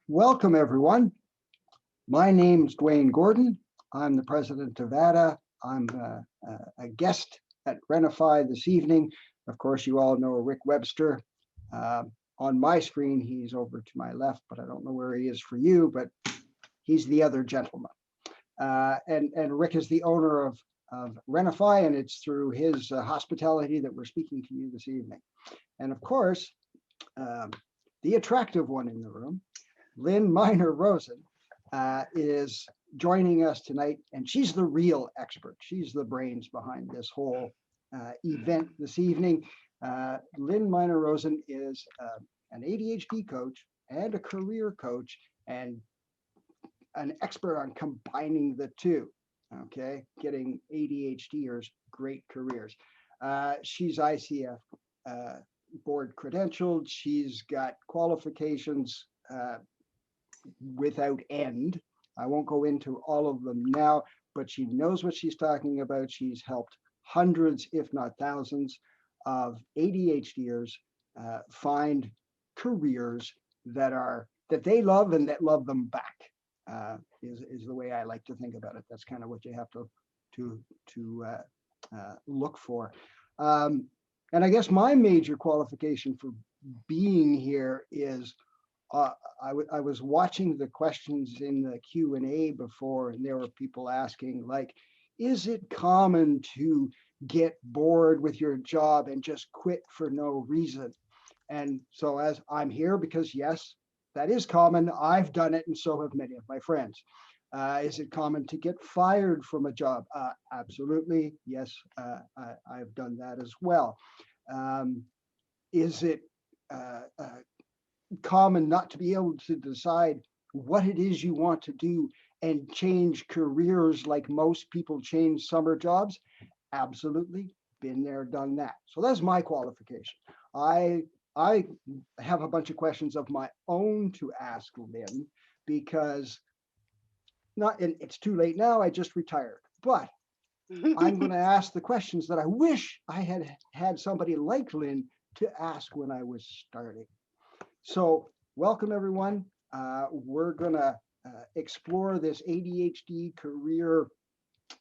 Welcome, everyone. My name is Duane Gordon. I'm the president of ADDA. I'm a guest at Renify this evening. Of course, you all know Rick Webster. On my screen, he's over to my left, but I don't know where he is for you, but he's the other gentleman. And Rick is the owner of Renify, and it's through his hospitality that we're speaking to you this evening. And of course, the attractive one in the room, Lynn Miner-Rosen, is joining us tonight, and she's the real expert. She's the brains behind this whole event this evening. Lynn Miner-Rosen is an ADHD coach and a career coach and an expert on combining the two, okay? Getting ADHDers great careers. She's ICF board credentialed. She's got qualifications without end. I won't go into all of them now, but she knows what she's talking about. She's helped hundreds, if not thousands, of ADHDers find careers that they love and that love them back. Is the way I like to think about it. That's kind of what you have to look for. And I guess my major qualification for being here is I was watching the questions in the Q&A before, and there were people asking, like, is it common to get bored with your job and just quit for no reason? And so as I'm here, because yes, that is common. I've done it, and so have many of my friends. Is it common to get fired from a job? Absolutely, yes, I've done that as well. Is it common not to be able to decide what it is you want to do and change careers like most people change summer jobs? Absolutely, been there, done that. So that's my qualification. I have a bunch of questions of my own to ask Lynn, because it's too late now, I just retired, but I'm going to ask the questions that I wish I had somebody like Lynn to ask when I was starting. So welcome, everyone. We're going to explore this ADHD career,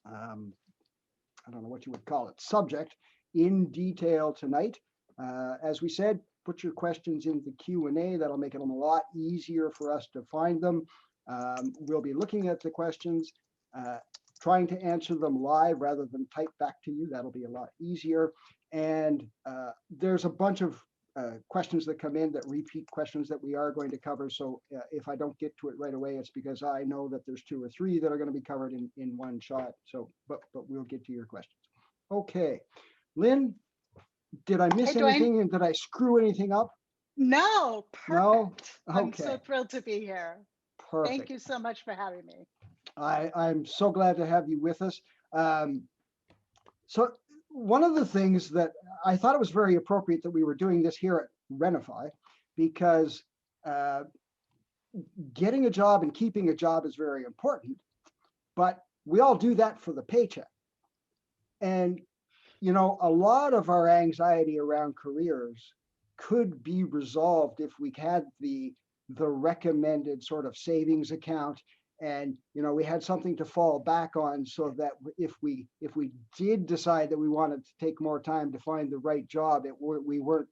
I don't know what you would call it, subject in detail tonight. As we said, put your questions in the Q&A. That'll make it a lot easier for us to find them. We'll be looking at the questions, trying to answer them live rather than type back to you. That'll be a lot easier. And there's a bunch of questions that come in, that repeat questions that we are going to cover. So if I don't get to it right away, it's because I know that there's 2 or 3 that are going to be covered in one shot. So, but we'll get to your questions. Okay, Lynn, did I miss anything, and did I screw anything up? No, perfect. No? Okay. I'm so thrilled to be here. Perfect. Thank you so much for having me. I'm so glad to have you with us. So one of the things that I thought it was very appropriate that we were doing this here at Renify, because getting a job and keeping a job is very important, but we all do that for the paycheck. And, you know, a lot of our anxiety around careers could be resolved if we had the recommended sort of savings account, and you know, we had something to fall back on, so that if we did decide that we wanted to take more time to find the right job, we weren't,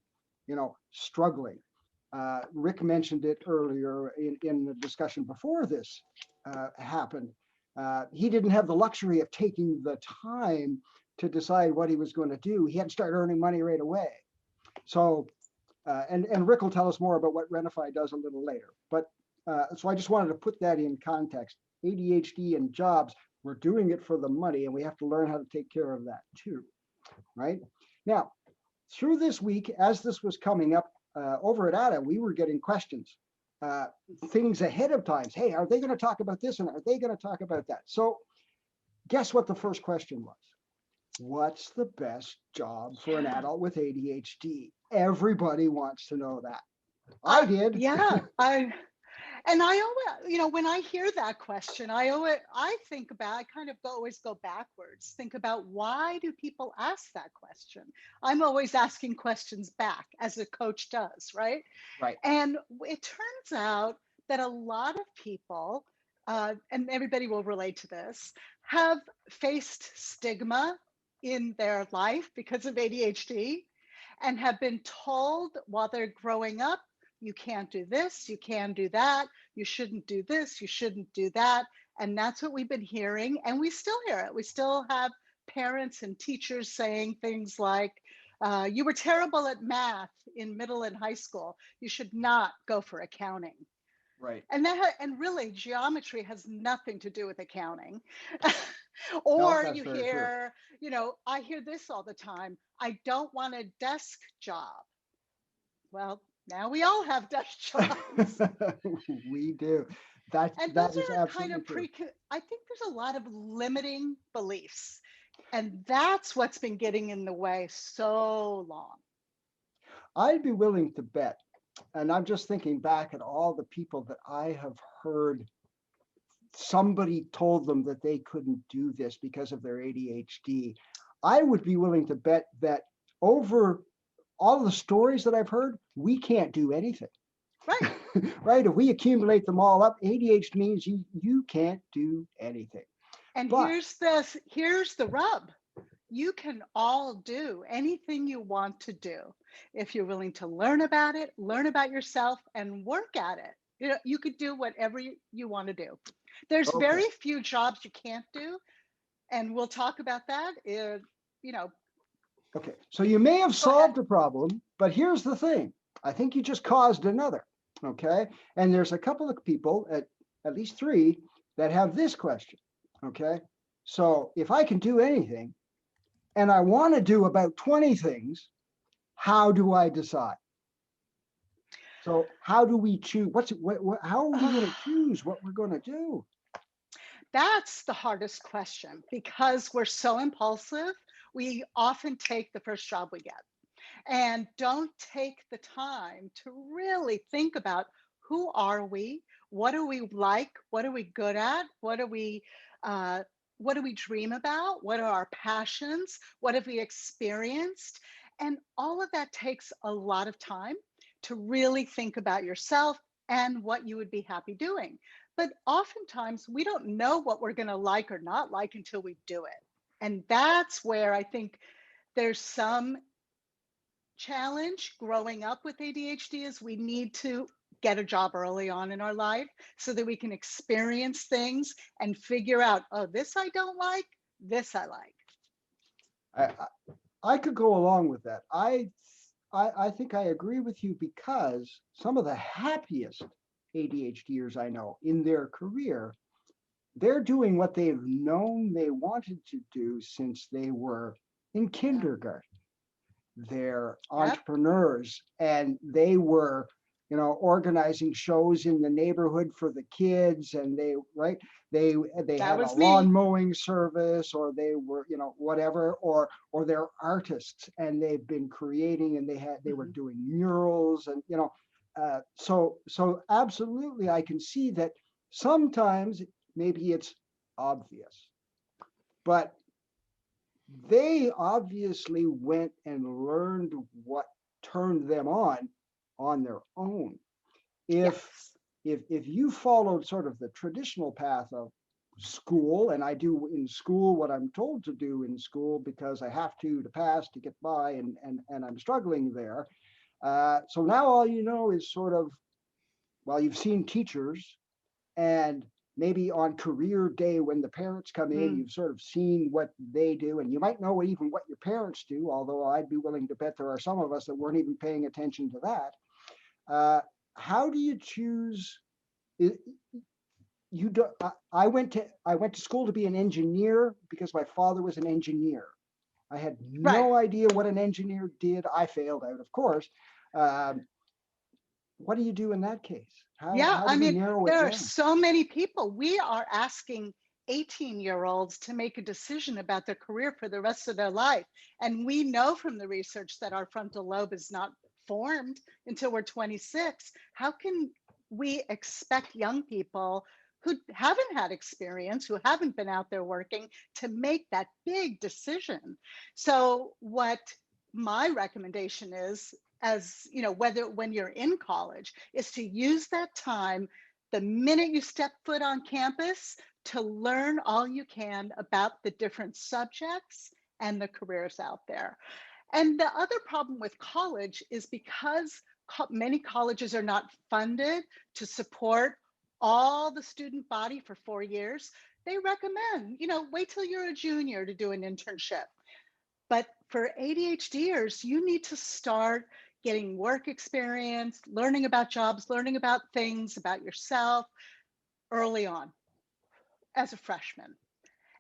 you know, struggling. Rick mentioned it earlier in the discussion before this happened. He didn't have the luxury of taking the time to decide what he was going to do. He had to start earning money right away. So and Rick will tell us more about what Renify does a little later. But so I just wanted to put that in context. ADHD and jobs, we're doing it for the money, and we have to learn how to take care of that too, right? Now, through this week, as this was coming up over at ADDA, we were getting questions, things ahead of time. Hey, are they going to talk about this, and are they going to talk about that? So guess what the first question was? What's the best job for an adult with ADHD? Everybody wants to know that. I did. Yeah, and I always, you know, when I hear that question, I think about, I kind of always go backwards, think about, why do people ask that question? I'm always asking questions back, as a coach does, right? Right. And it turns out that a lot of people, and everybody will relate to this, have faced stigma in their life because of ADHD and have been told while they're growing up, you can't do this, you can do that, you shouldn't do this, you shouldn't do that. And that's what we've been hearing. And we still hear it. We still have parents and teachers saying things like, you were terrible at math in middle and high school. You should not go for accounting. Right. And really, geometry has nothing to do with accounting. No, Or that's you very true. hear, I hear this all the time. I don't want a desk job. Well, now we all have desk jobs. We do. That And those that is are kind absolutely of true. I think there's a lot of limiting beliefs. And that's what's been getting in the way so long. I'd be willing to bet, and I'm just thinking back at all the people that I have heard somebody told them that they couldn't do this because of their ADHD. I would be willing to bet that over all the stories that I've heard, we can't do anything. Right. Right? If we accumulate them all up, ADHD means you can't do anything. And But here's the rub. You can all do anything you want to do if you're willing to learn about it, learn about yourself, and work at it. You could do whatever you want to do. There's okay, very few jobs you can't do, and we'll talk about that. okay. So you may have Go ahead. solved a problem, but here's the thing. I think you just caused another. Okay. And there's a couple of people, at least three, that have this question. Okay. So if I can do anything and I want to do about 20 things, how do I decide? So how do we choose? How are we going to choose what we're going to do? That's the hardest question because we're so impulsive. We often take the first job we get and don't take the time to really think about who are we, what do we like, what are we good at, what do we dream about, what are our passions, what have we experienced, and all of that takes a lot of time to really think about yourself and what you would be happy doing. But oftentimes we don't know what we're going to like or not like until we do it. And that's where I think there's some challenge growing up with ADHD is we need to get a job early on in our life so that we can experience things and figure out, oh, this I don't like, this I like. I could go along with that. I think I agree with you because some of the happiest ADHDers I know in their career, they're doing what they've known they wanted to do since they were in Yeah. kindergarten. They're Yep. entrepreneurs and they were, organizing shows in the neighborhood for the kids, and they That had a was lawn me. mowing service, or they were, whatever, or they're artists and they've been creating, and they were Mhm. doing murals, and so absolutely I can see that sometimes maybe it's obvious, but they obviously went and learned what turned them on their own. If Yes. if you followed sort of the traditional path of school, and I do in school what I'm told to do in school because I have to pass to get by, and I'm struggling there. So now all you know is sort of, well, you've seen teachers, and maybe on career day when the parents come in, Mm. you've sort of seen what they do, and you might know even what your parents do, although I'd be willing to bet there are some of us that weren't even paying attention to that. Uh, how do you choose? You do, I went to school to be an engineer because my father was an engineer. I had Right. no idea what an engineer did. I failed out, of course. Um, what do you do in that case? How Yeah, how I do we mean, narrow it there are down? so many people. We are asking 18-year-olds to make a decision about their career for the rest of their life. And we know from the research that our frontal lobe is not formed until we're 26. How can we expect young people who haven't had experience, who haven't been out there working, to make that big decision? So, what my recommendation is, as you know, whether when you're in college, is to use that time the minute you step foot on campus to learn all you can about the different subjects and the careers out there. And the other problem with college is because many colleges are not funded to support all the student body for 4 years, they recommend, wait till you're a junior to do an internship. But for ADHDers, you need to start getting work experience, learning about jobs, learning about things about yourself early on as a freshman,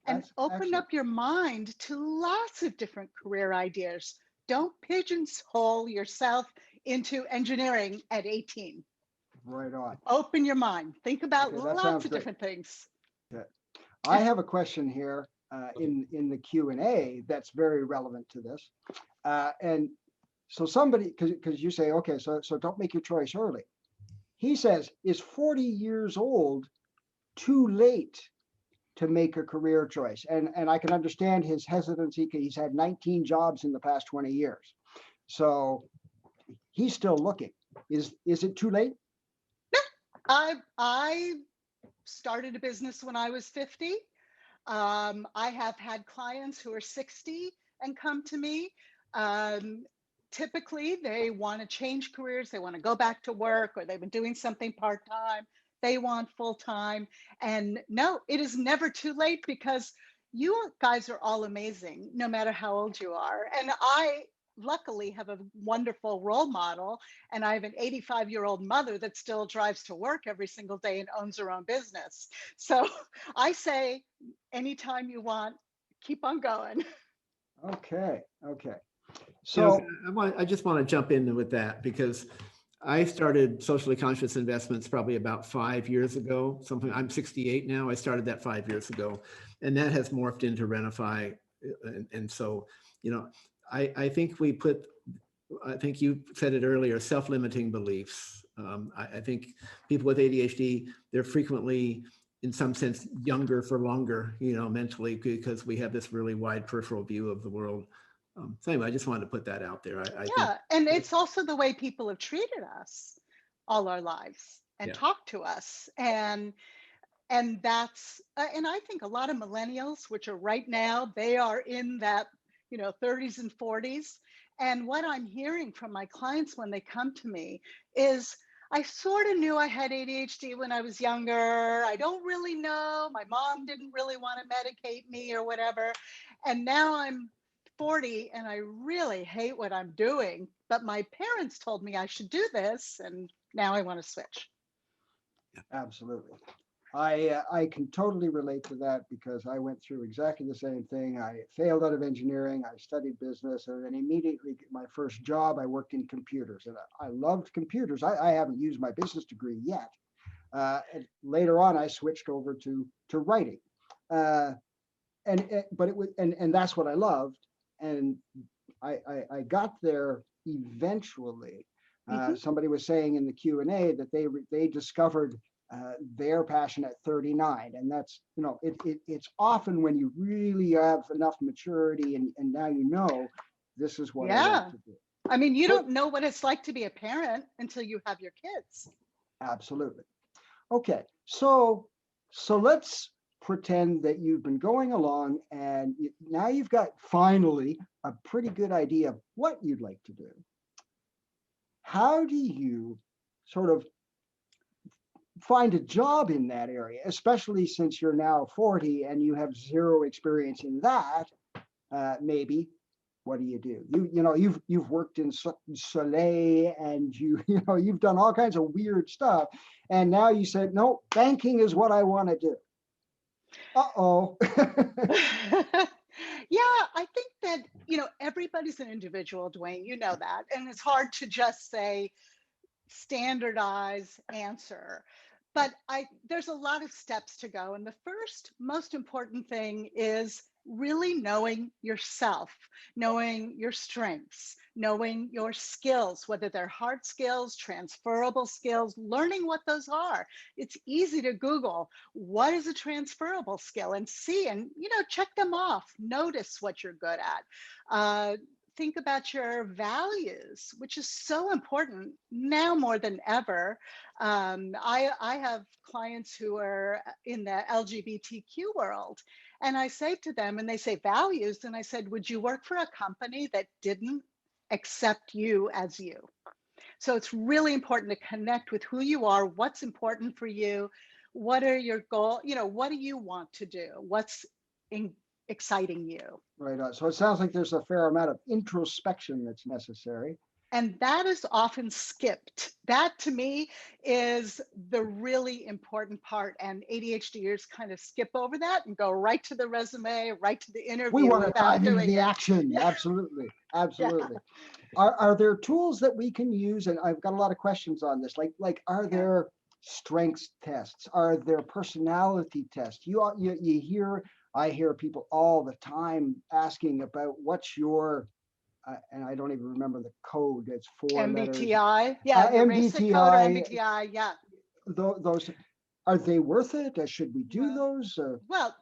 and That's open excellent. up your mind to lots of different career ideas. Don't pigeonhole yourself into engineering at 18. Right on. Open your mind. Think about Okay, that lots sounds of great. different things. Okay. I have a question here in the Q&A that's very relevant to this. And so somebody, because you say, okay, so don't make your choice early. He says, is 40 years old too late to make a career choice? And I can understand his hesitancy because he's had 19 jobs in the past 20 years. So he's still looking. Is it too late? I started a business when I was 50. I have had clients who are 60 and come to me. Typically, they want to change careers. They want to go back to work, or they've been doing something part-time. They want full-time. And no, it is never too late, because you guys are all amazing, no matter how old you are. And I luckily have a wonderful role model, and I have an 85-year-old mother that still drives to work every single day and owns her own business. So I say, anytime you want, keep on going. Okay. You know, So I just want to jump in with that, because I started socially conscious investments probably about 5 years ago. I'm 68 now. I started that 5 years ago, and that has morphed into Renify. And so, I think I think you said it earlier, self-limiting beliefs. I think people with ADHD, they're frequently, in some sense, younger for longer, mentally, because we have this really wide peripheral view of the world. So anyway, I just wanted to put that out there. I think, Yeah, and it's also the way people have treated us all our lives and yeah, talked to us. And that's and I think a lot of millennials, which are right now, they are in that 30s and 40s. And what I'm hearing from my clients when they come to me is, I sort of knew I had ADHD when I was younger. I don't really know. My mom didn't really want to medicate me or whatever. And now I'm 40 and I really hate what I'm doing. But my parents told me I should do this, and now I want to switch. absolutely. I can totally relate to that, because I went through exactly the same thing. I failed out of engineering. I studied business, and then immediately my first job, I worked in computers, and I loved computers. I haven't used my business degree yet. And later on, I switched over to writing, but it was and that's what I loved, and I got there eventually. Mm-hmm. Somebody was saying in the Q&A that they discovered their passion at 39, and that's it's often when you really have enough maturity, and now this is what I Yeah. want to do. I mean, you So don't know what it's like to be a parent until you have your kids. absolutely. Okay, so let's pretend that you've been going along, and now you've got finally a pretty good idea of what you'd like to do. How do you sort of find a job in that area, especially since you're now 40 and you have zero experience in that? Maybe what do? You've worked in Soleil, and you've done all kinds of weird stuff, and now you said, no, banking is what I want to do. Uh-oh. Yeah, I think that, everybody's an individual, Duane, you know that. And it's hard to just say standardize answer. But there's a lot of steps to go. And the first most important thing is really knowing yourself, knowing your strengths, knowing your skills, whether they're hard skills, transferable skills, learning what those are. It's easy to Google what is a transferable skill and see, and check them off. Notice what you're good at. think about your values, which is so important now more than ever. I have clients who are in the LGBTQ world, and I say to them, and they say values, and I said, would you work for a company that didn't accept you as you? So it's really important to connect with who you are, what's important for you, what are your goals, what do you want to do? What's exciting you? Right on. So it sounds like there's a fair amount of introspection that's necessary. And that is often skipped. That to me is the really important part. And ADHDers kind of skip over that and go right to the resume, right to the interview. We want to without dive into doing the it. action. Yeah. Absolutely. Absolutely. Yeah. Are there tools that we can use? And I've got a lot of questions on this. Like are there strengths tests? Are there personality tests? I hear people all the time asking about what's your and I don't even remember the code. It's 4 letters. MBTI. Yeah, the RACIC code or MBTI. MBTI. Yeah. Those are they worth it? Should we do those? Well,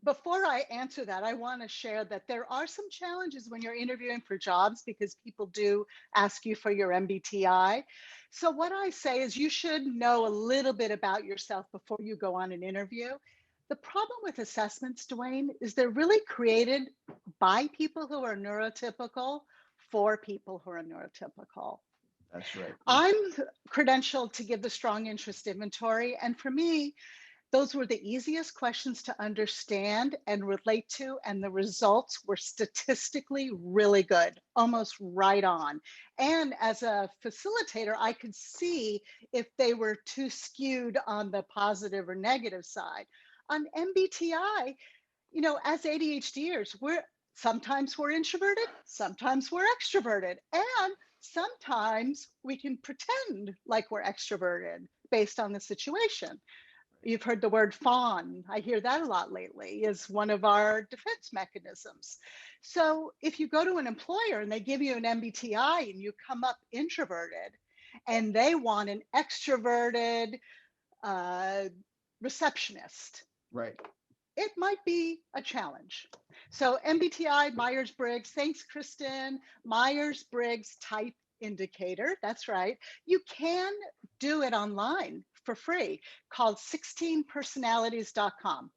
before I answer that, I want to share that there are some challenges when you're interviewing for jobs because people do ask you for your MBTI. So what I say is you should know a little bit about yourself before you go on an interview. The problem with assessments, Duane, is they're really created by people who are neurotypical for people who are neurotypical. That's right. I'm credentialed to give the strong interest inventory. And for me, those were the easiest questions to understand and relate to, and the results were statistically really good, almost right on. And as a facilitator, I could see if they were too skewed on the positive or negative side. On MBTI, as ADHDers, sometimes we're introverted, sometimes we're extroverted, and sometimes we can pretend like we're extroverted based on the situation. You've heard the word fawn. I hear that a lot lately, is one of our defense mechanisms. So if you go to an employer and they give you an MBTI and you come up introverted and they want an extroverted receptionist, right, it might be a challenge. So MBTI, Myers-Briggs, thanks, Kristen, Myers-Briggs type indicator. That's right. You can do it online for free, called 16personalities.com.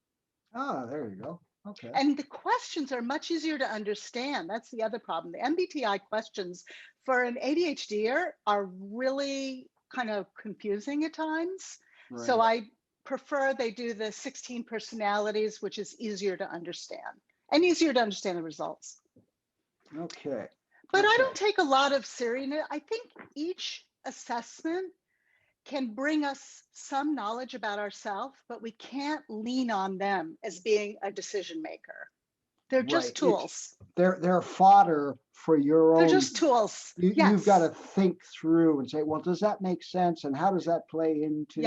Ah, there you go. Okay. And the questions are much easier to understand. That's the other problem. The MBTI questions for an ADHDer are really kind of confusing at times. Right. So I prefer they do the 16 personalities, which is easier to understand and easier to understand the results. Okay. But I don't take a lot of seriousness. I think each assessment can bring us some knowledge about ourselves, but we can't lean on them as being a decision maker. They're just tools. They're fodder for your own. They're just tools. You've got to think through and say, well, does that make sense? And how does that play into?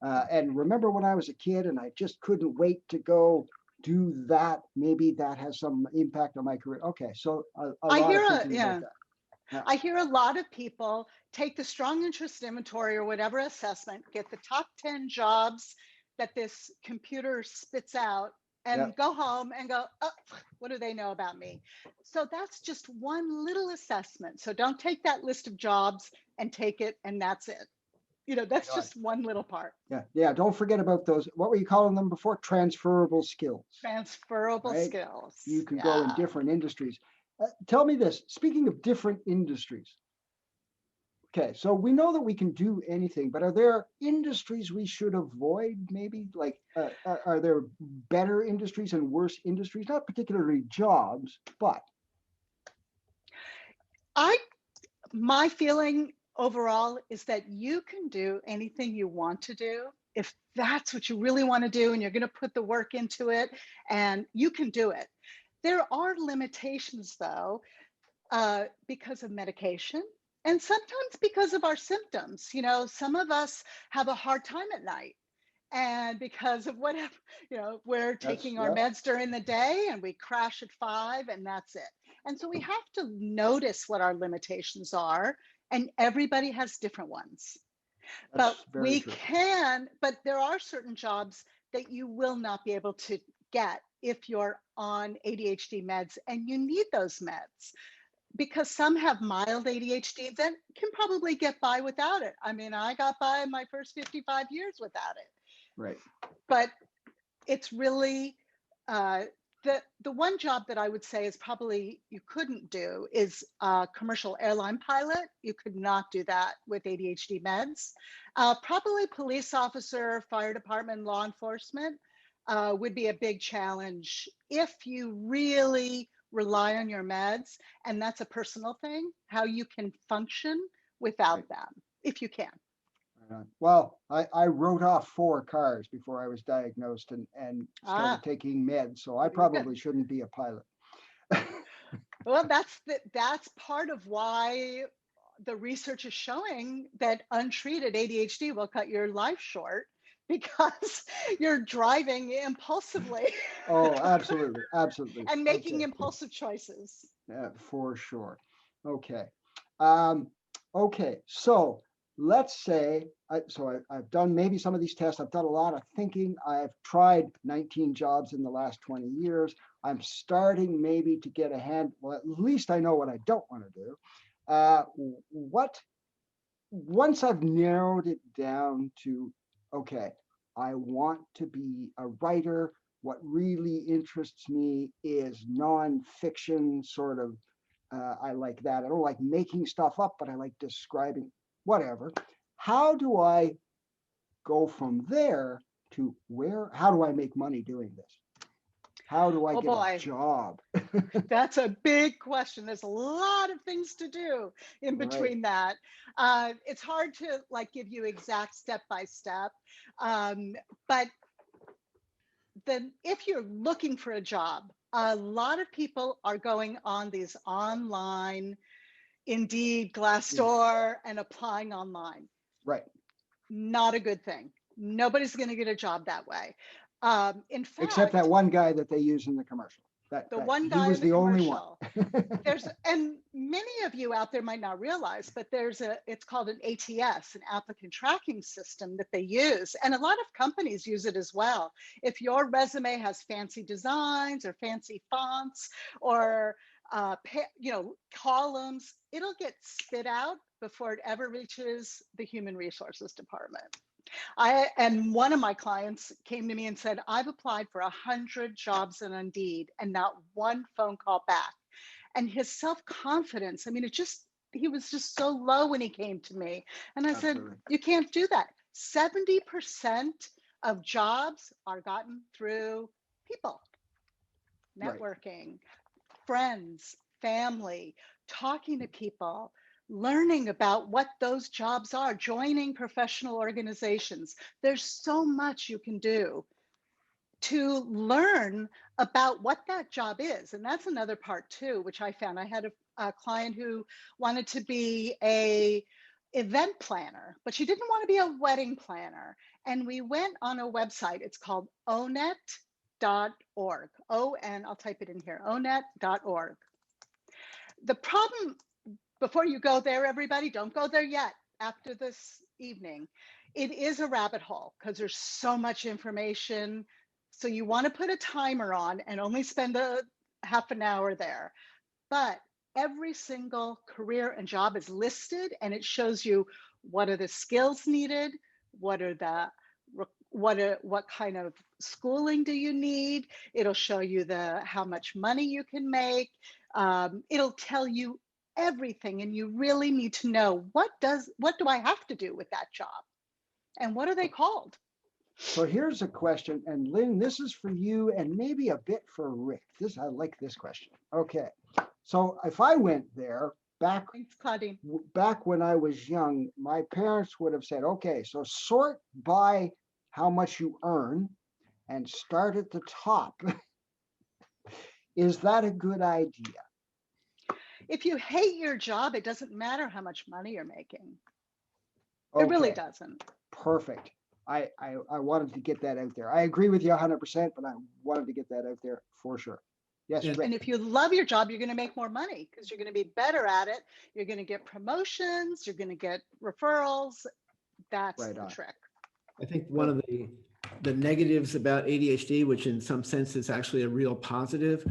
And remember when I was a kid and I just couldn't wait to go do that. Maybe that has some impact on my career. Okay, so I hear a lot of people take the strong interest inventory or whatever assessment, get the top 10 jobs that this computer spits out and go home and go, oh, what do they know about me? So that's just one little assessment. So don't take that list of jobs and take it and that's it. That's just one little part. Yeah. Don't forget about those. What were you calling them before? Transferable skills. Transferable skills. You can go in different industries. Tell me this, speaking of different industries. Okay, so we know that we can do anything, but are there industries we should avoid maybe? Like, are there better industries and worse industries? Not particularly jobs, but. My feeling overall is that you can do anything you want to do if that's what you really want to do and you're going to put the work into it and you can do it. There are limitations though, because of medication and sometimes because of our symptoms. Some of us have a hard time at night and because of whatever, we're taking our meds during the day and we crash at 5 and that's it. And so we have to notice what our limitations are, and everybody has different ones. But there are certain jobs that you will not be able to get if you're on ADHD meds and you need those meds, because some have mild ADHD that can probably get by without it. I mean, I got by my first 55 years without it. Right. But it's really the one job that I would say is probably you couldn't do is a commercial airline pilot. You could not do that with ADHD meds. Probably police officer, fire department, law enforcement would be a big challenge if you really rely on your meds, and that's a personal thing, how you can function without Right. them, if you can. Well, I wrote off 4 cars before I was diagnosed and started Ah, taking meds, so I very good. probably shouldn't be a pilot. Well, that's part of why the research is showing that untreated ADHD will cut your life short because you're driving impulsively Oh, absolutely, absolutely. and making Okay, impulsive choices. yeah, for sure. Okay. Okay, so let's say, I've done maybe some of these tests. I've done a lot of thinking. I've tried 19 jobs in the last 20 years. I'm starting maybe to get a hand. Well, at least I know what I don't want to do. Once I've narrowed it down to, okay, I want to be a writer. What really interests me is nonfiction sort of. I like that. I don't like making stuff up, but I like describing whatever. How do I go from there to where? How do I make money doing this? How do I Oh get a boy, job? that's a big question. There's a lot of things to do in Right, between that. It's hard to like give you exact step by step, but then if you're looking for a job, a lot of people are going on these online Indeed, Glassdoor, and applying online. right. Not a good thing. Nobody's going to get a job that way. In Except that fact, one guy that they use in the commercial. That the one he guy was in the the only one. commercial, and many of you out there might not realize, but it's called an ATS, an applicant tracking system that they use. And a lot of companies use it as well. If your resume has fancy designs or fancy fonts or columns, it'll get spit out before it ever reaches the human resources department. And one of my clients came to me and said, I've applied for 100 jobs in Indeed and not one phone call back. And his self-confidence, I mean, he was just so low when he came to me. And I said, Absolutely. you can't do that. 70% of jobs are gotten through people, Right. networking, friends, family, talking to people, learning about what those jobs are, joining professional organizations. There's so much you can do to learn about what that job is. And that's another part too, which I found. I had a client who wanted to be a event planner, but she didn't want to be a wedding planner. And we went on a website. It's called onet.org. I'll type it in here, onet.org. The problem, before you go there, everybody, don't go there yet after this evening. It is a rabbit hole because there's so much information. So you want to put a timer on and only spend a half an hour there. But every single career and job is listed, and it shows you what are the skills needed, what kind of schooling do you need. It'll show you how much money you can make. It'll tell you everything, and you really need to know what do I have to do with that job, and what are they called? So here's a question, and Lynn, this is for you and maybe a bit for Rick. I like this question. Okay, so if I went there back when I was young, my parents would have said, okay, so sort by how much you earn and start at the top. Is that a good idea? If you hate your job, it doesn't matter how much money you're making. It Okay, really doesn't. perfect. I wanted to get that out there. I agree with you 100%, but I wanted to get that out there for sure. Yes, Yeah. Rick. And if you love your job, you're going to make more money because you're going to be better at it. You're going to get promotions. You're going to get referrals. That's Right the on. trick. I think one of the the negatives about ADHD, which in some sense is actually a real positive,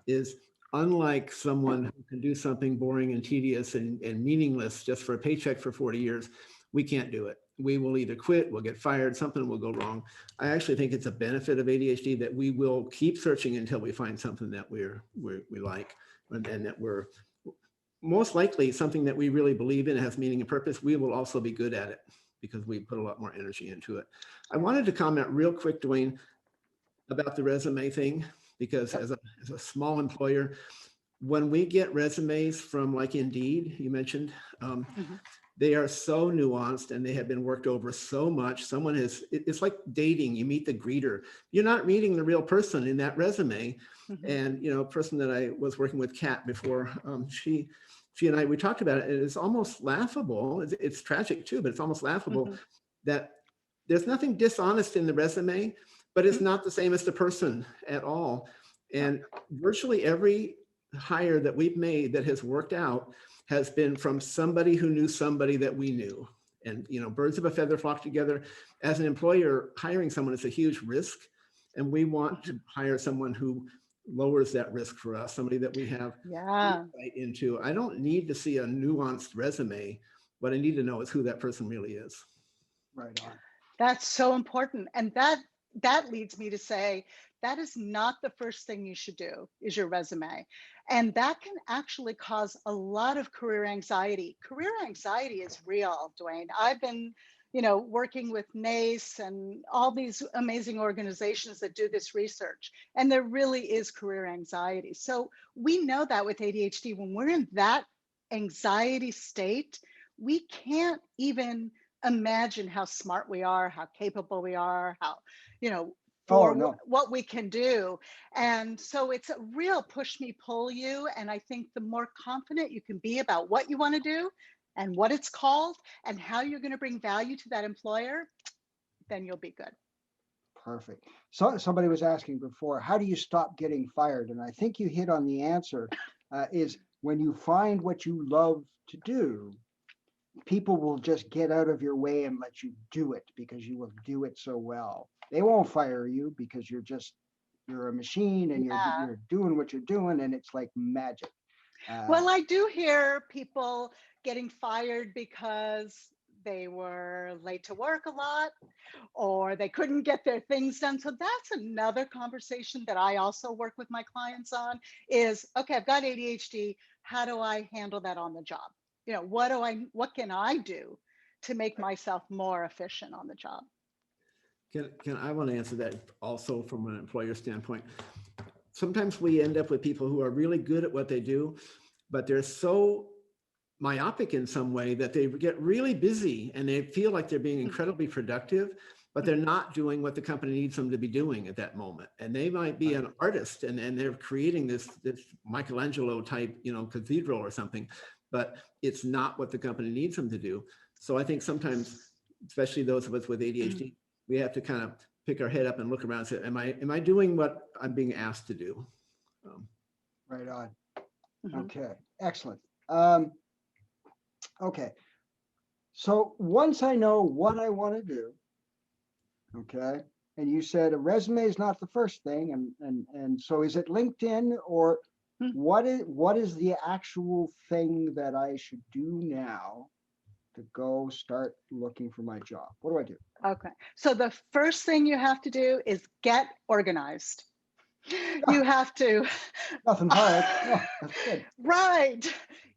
is unlike someone who can do something boring and tedious and meaningless just for a paycheck for 40 years, we can't do it. We will either quit, we'll get fired, something will go wrong. I actually think it's a benefit of ADHD that we will keep searching until we find something that we like, and that we're most likely something that we really believe in, has meaning and purpose. We will also be good at it because we put a lot more energy into it. I wanted to comment real quick, Duane, about the resume thing, because as a small employer, when we get resumes from like Indeed, you mentioned, they are so nuanced and they have been worked over so much. Someone has, it's like dating, you meet the greeter. You're not meeting the real person in that resume. And, you know, a person that I was working with, Kat, before, she and I, we talked about it, and it's almost laughable. It's tragic too, but it's almost laughable that there's nothing dishonest in the resume, but it's not the same as the person at all. And virtually every hire that we've made that has worked out has been from somebody who knew somebody that we knew. And, you know, birds of a feather flock together. As an employer, hiring someone is a huge risk. And we want to hire someone who lowers that risk for us, somebody that we have insight into. I don't need to see a nuanced resume. What I need to know is who that person really is. Right on. That's so important. And that leads me to say, that is not the first thing you should do, is your resume. And that can actually cause a lot of career anxiety. Career anxiety is real, Duane. I've been, you know, working with NACE and all these amazing organizations that do this research. And there really is career anxiety. So we know that with ADHD, when we're in that anxiety state, we can't even imagine how smart we are, how capable we are, how, you know, what we can do. And so it's a real push me, pull you. And I think the more confident you can be about what you want to do and what it's called and how you're going to bring value to that employer, then you'll be good. Perfect. So somebody was asking before, how do you stop getting fired? And I think you hit on the answer, is when you find what you love to do, people will just get out of your way and let you do it because you will do it so well. They won't fire you because you're a machine and you're doing what you're doing, and it's like magic. Well, I do hear people getting fired because they were late to work a lot or they couldn't get their things done. So that's another conversation that I also work with my clients on is, okay, I've got ADHD. How do I handle that on the job? You know, what can I do to make myself more efficient on the job? Can I want to answer that also from an employer standpoint. Sometimes we end up with people who are really good at what they do, but they're so myopic in some way that they get really busy and they feel like they're being incredibly productive, but they're not doing what the company needs them to be doing at that moment. And they might be an artist and they're creating this Michelangelo type, you know, cathedral or something, but it's not what the company needs them to do. So I think sometimes, especially those of us with ADHD, we have to kind of pick our head up and look around and say, am I doing what I'm being asked to do? Right on. Okay, excellent. Okay, so once I know what I want to do, okay, and you said a resume is not the first thing, and so is it LinkedIn, or what is the actual thing that I should do now to go start looking for my job? What do I do? Okay, so the first thing you have to do is get organized. You have to. Nothing hard. No, that's good. Right.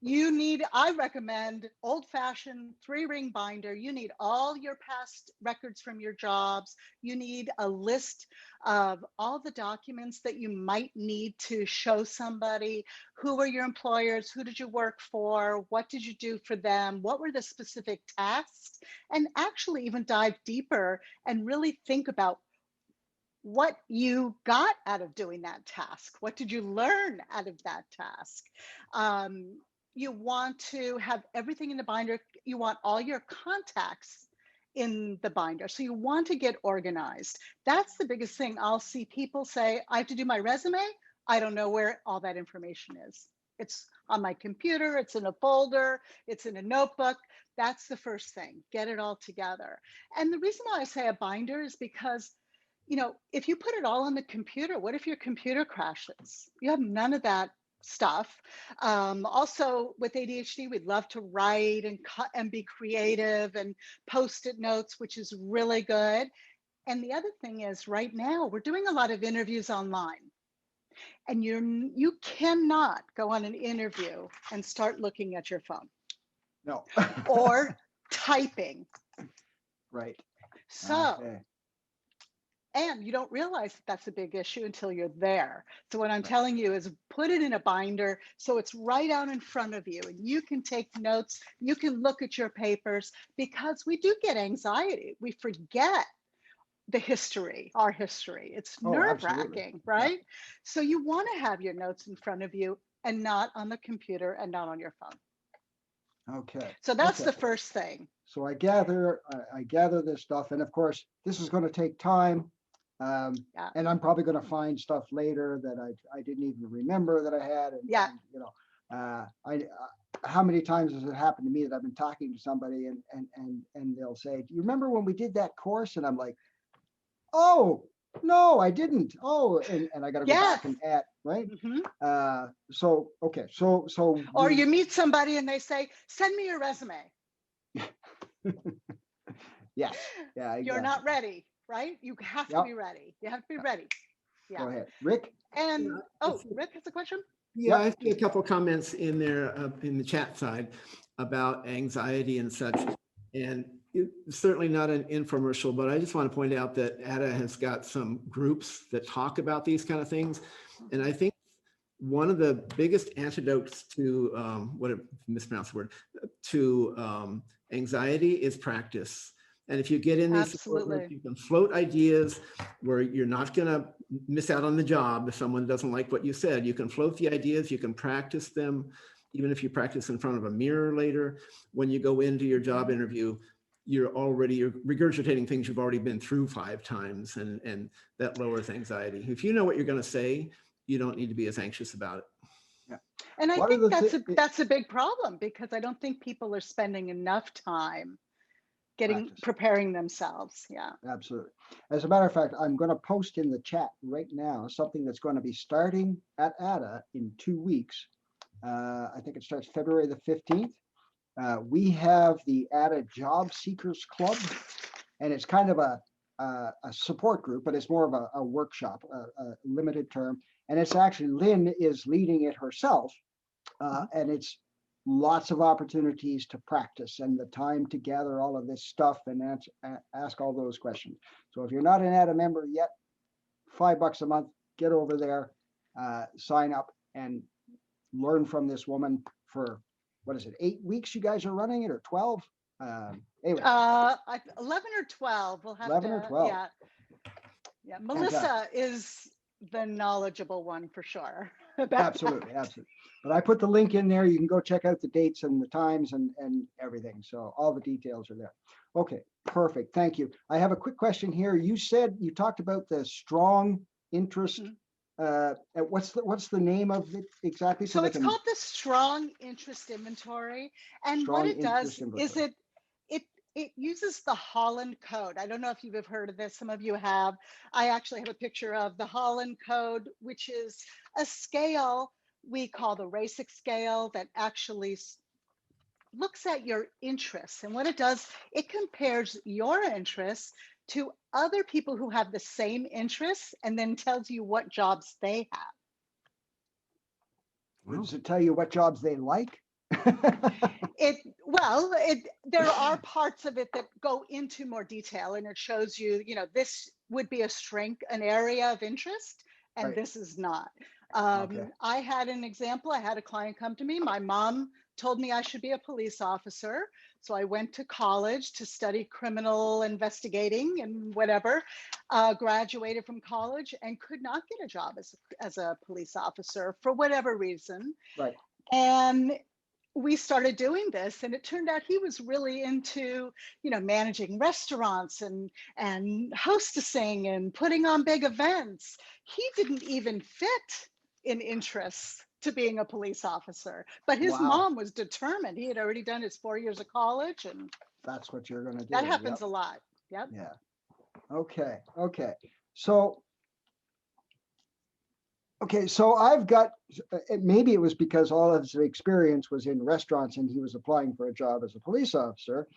I recommend old-fashioned 3-ring binder. You need all your past records from your jobs. You need a list of all the documents that you might need to show somebody. Who were your employers? Who did you work for? What did you do for them? What were the specific tasks? And actually even dive deeper and really think about what you got out of doing that task. What did you learn out of that task? You want to have everything in the binder. You want all your contacts in the binder. So you want to get organized. That's the biggest thing. I'll see people say, I have to do my resume. I don't know where all that information is. It's on my computer, it's in a folder, it's in a notebook. That's the first thing. Get it all together. And the reason why I say a binder is because, if you put it all on the computer, what if your computer crashes? You have none of that stuff. Also, with ADHD, we'd love to write and cut and be creative and post-it notes, which is really good. And the other thing is, right now, we're doing a lot of interviews online. And you cannot go on an interview and start looking at your phone. No. Or typing. Right. So, Okay. and you don't realize that that's a big issue until you're there. So what I'm telling you is put it in a binder so it's right out in front of you and you can take notes, you can look at your papers, because we do get anxiety. We forget the history, our history. It's nerve-wracking, right? Yeah. So you want to have your notes in front of you and not on the computer and not on your phone. Okay. So that's the first thing. So I gather this stuff, and of course, this is going to take time. And I'm probably going to find stuff later that I didn't even remember that I had. And how many times has it happened to me that I've been talking to somebody and they'll say, "Do you remember when we did that course?" And I'm like, "Oh, no, I didn't. Oh," and I got to go back and add, right? Mm-hmm. So or you meet somebody and they say, "Send me your resume." Yes. Yeah. Exactly. You're not ready, right? You have to be ready. You have to be ready. Yeah. Go ahead, Rick. And Rick has a question. Yeah, I see a couple of comments in there in the chat side about anxiety and such. And it's certainly not an infomercial, but I just want to point out that ADDA has got some groups that talk about these kind of things. And I think one of the biggest antidotes to mispronounced word, to anxiety is practice. And if you get in these support groups, you can float ideas where you're not going to miss out on the job if someone doesn't like what you said. You can float the ideas, you can practice them, even if you practice in front of a mirror later. When you go into your job interview, you're regurgitating things you've already been through 5 times, and that lowers anxiety. If you know what you're going to say, you don't need to be as anxious about it. Yeah. And I think that's a big problem, because I don't think people are spending enough time preparing themselves. Yeah, absolutely. As a matter of fact, I'm going to post in the chat right now something that's going to be starting at ADDA in 2 weeks. I think it starts February the 15th. We have the ADDA Job Seekers Club, and it's kind of a support group, but it's more of a workshop, a limited term. And it's actually, Lynn is leading it herself, and it's lots of opportunities to practice and the time to gather all of this stuff and ask all those questions. So if you're not an ADDA member yet, $5 a month, get over there, sign up and learn from this woman for, 8 weeks you guys are running it, or 12? Anyway. 11 or 12. We'll have 11 or 12. Yeah. Melissa is the knowledgeable one for sure. Absolutely. But I put the link in there. You can go check out the dates and the times and everything. So all the details are there. Okay, perfect. Thank you. I have a quick question here. You talked about the strong interest. What's the name of it exactly? So it's called the Strong Interest Inventory. And what it does is it uses the Holland Code. I don't know if you've ever heard of this. Some of you have. I actually have a picture of the Holland Code, which is a scale we call the RACIC scale that actually looks at your interests. And what it does, it compares your interests to other people who have the same interests and then tells you what jobs they have. Does it tell you what jobs they like? There are parts of it that go into more detail, and it shows you, this would be a strength, an area of interest, and this is not. I had an example. I had a client come to me. My mom told me I should be a police officer. So I went to college to study criminal investigating and whatever, graduated from college and could not get a job as a police officer for whatever reason. Right. And we started doing this, and it turned out he was really into, managing restaurants and hostessing and putting on big events. He didn't even fit in interests to being a police officer. But his Wow. mom was determined. He had already done his 4 years of college, and That's what you're going to do. that happens Yep. a lot. Yep. Yeah. Okay. Okay. So, I've got, maybe it was because all of his experience was in restaurants and he was applying for a job as a police officer.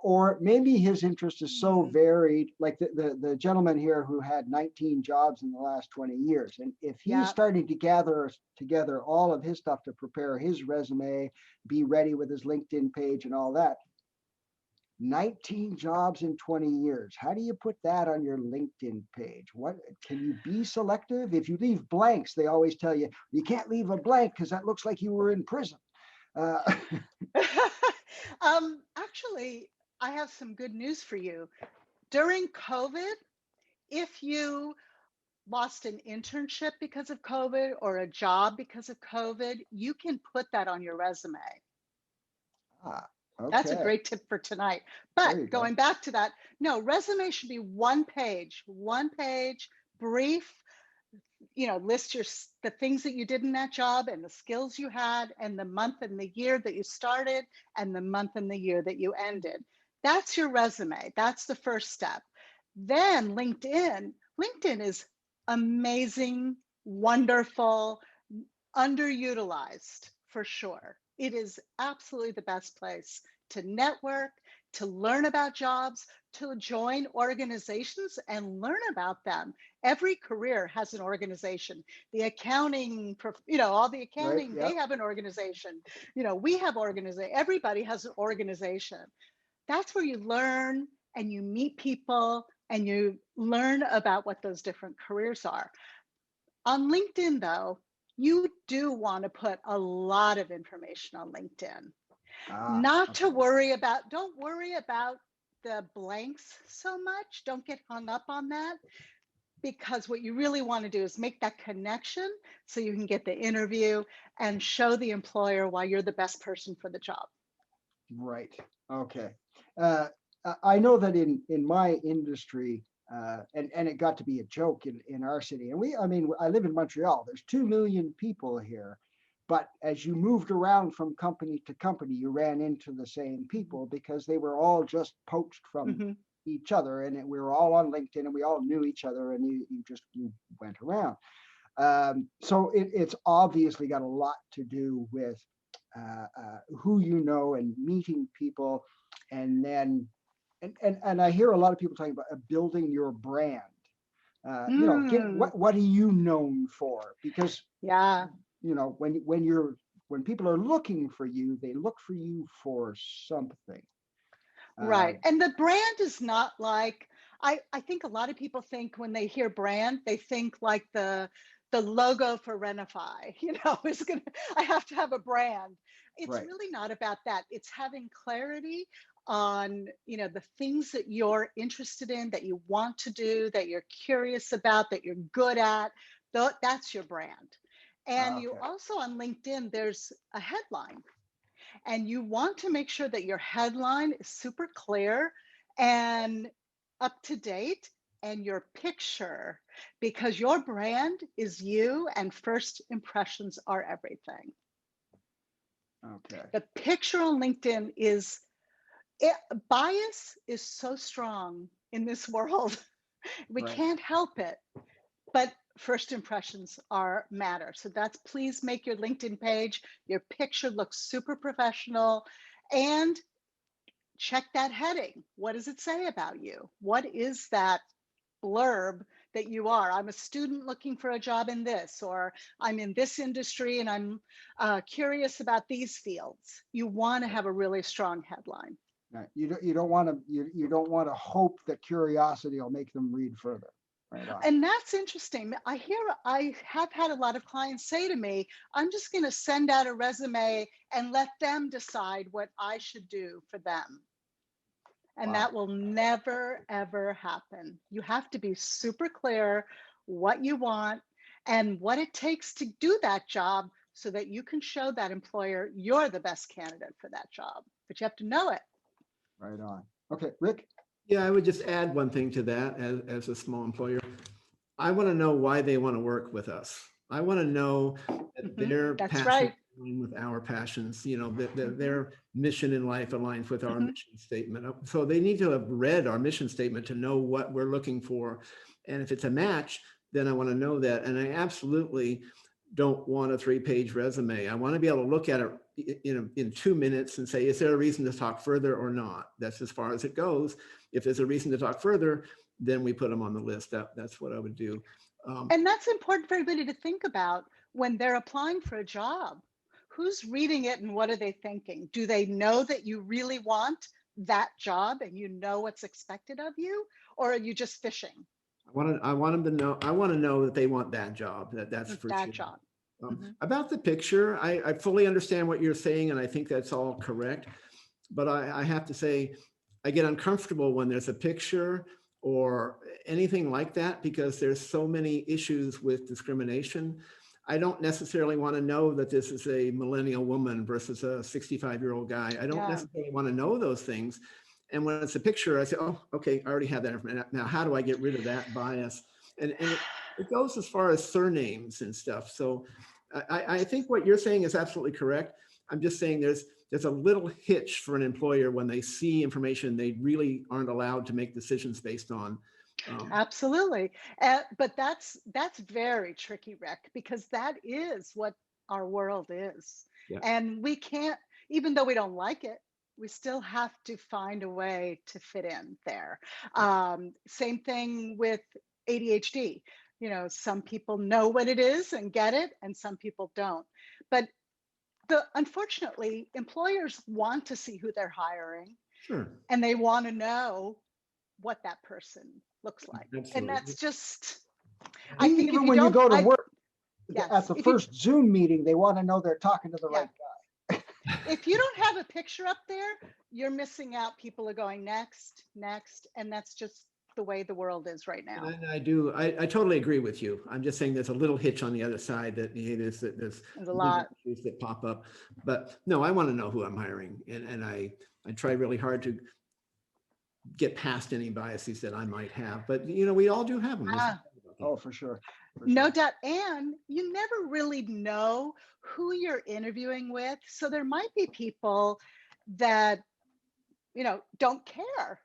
Or maybe his interest is so varied, like the gentleman here who had 19 jobs in the last 20 years. And if he's Yeah. starting to gather together all of his stuff to prepare his resume, be ready with his LinkedIn page and all that, 19 jobs in 20 years. How do you put that on your LinkedIn page? What can you be selective? If you leave blanks, they always tell you, you can't leave a blank because that looks like you were in prison. Actually, I have some good news for you. During COVID, if you lost an internship because of COVID or a job because of COVID, you can put that on your resume. That's a Okay. great tip for tonight. There But you go. going back to that, no, resume should be one page, brief, list the things that you did in that job and the skills you had and the month and the year that you started and the month and the year that you ended. That's your resume. That's the first step. Then LinkedIn is amazing, wonderful, underutilized for sure. It is absolutely the best place to network, to learn about jobs, to join organizations and learn about them. Every career has an organization. The accounting, all the accounting, Right, yep. They have an organization. We have organization. Everybody has an organization. That's where you learn and you meet people and you learn about what those different careers are. On LinkedIn, though, you do want to put a lot of information on LinkedIn. Don't worry about the blanks so much. Don't get hung up on that, because what you really want to do is make that connection so you can get the interview and show the employer why you're the best person for the job. Right. Okay. I know that in my industry, and it got to be a joke in our city. And I live in Montreal. There's 2 million people here. But as you moved around from company to company, you ran into the same people because they were all just poached from each other. And we were all on LinkedIn and we all knew each other, and you went around. So it's obviously got a lot to do with who you know and meeting people. And then, and I hear a lot of people talking about building your brand. What are you known for? Because when people are looking for you, they look for you for something. Right. And the brand is not like, I think a lot of people think when they hear brand, they think like the logo for Renify, I have to have a brand. It's really not about that. It's having clarity on, the things that you're interested in, that you want to do, that you're curious about, that you're good at. That's your brand. And you also, on LinkedIn, there's a headline, and you want to make sure that your headline is super clear and up to date, and your picture, because your brand is you and first impressions are everything. Okay. The picture on LinkedIn bias is so strong in this world. We can't help it, but first impressions matter. So please make your LinkedIn page, your picture looks super professional, and check that heading. What does it say about you? What is that blurb that you are? I'm a student looking for a job in this, or I'm in this industry and I'm curious about these fields. You want to have a really strong headline. Right. You don't want to hope that curiosity will make them read further. Right on. And that's interesting. I have had a lot of clients say to me, I'm just going to send out a resume and let them decide what I should do for them. And that will never, ever happen. You have to be super clear what you want and what it takes to do that job so that you can show that employer you're the best candidate for that job. But you have to know it. Right on. Okay, Rick? Yeah, I would just add one thing to that as a small employer. I want to know why they want to work with us. I want to know that their That's passions right. align with our passions, that their mission in life aligns with our mission statement. So they need to have read our mission statement to know what we're looking for. And if it's a match, then I want to know that. And I absolutely don't want a 3-page resume. I want to be able to look at it in 2 minutes and say, is there a reason to talk further or not? That's as far as it goes. If there's a reason to talk further, then we put them on the list. That's what I would do. And that's important for everybody to think about when they're applying for a job. Who's reading it and what are they thinking? Do they know that you really want that job and you know what's expected of you, or are you just fishing? I want them to know. I want to know that they want that job. That's for That sure. job. About the picture, I fully understand what you're saying, and I think that's all correct. But I have to say, I get uncomfortable when there's a picture or anything like that, because there's so many issues with discrimination. I don't necessarily want to know that this is a millennial woman versus a 65-year-old guy. I don't necessarily want to know those things. And when it's a picture, I say, oh, okay, I already have that information. Now, how do I get rid of that bias? And it goes as far as surnames and stuff. So I think what you're saying is absolutely correct. I'm just saying there's a little hitch for an employer when they see information they really aren't allowed to make decisions based on. Absolutely. But that's very tricky, Rick, because that is what our world is. Yeah. And we can't, even though we don't like it, we still have to find a way to fit in there. Same thing with ADHD. Some people know what it is and get it, and some people don't. But unfortunately, employers want to see who they're hiring. Sure. And they want to know what that person looks like. Absolutely. And that's just, I think even when you go to work at the first Zoom meeting, they want to know they're talking to the right guy. If you don't have a picture up there, you're missing out. People are going next, and that's just the way the world is right now. And I totally agree with you. I'm just saying there's a little hitch on the other side that there's a lot issues that pop up. But no, I want to know who I'm hiring, and I try really hard to get past any biases that I might have. But we all do have them. Oh, for sure. No doubt. And you never really know who you're interviewing with. So there might be people that, don't care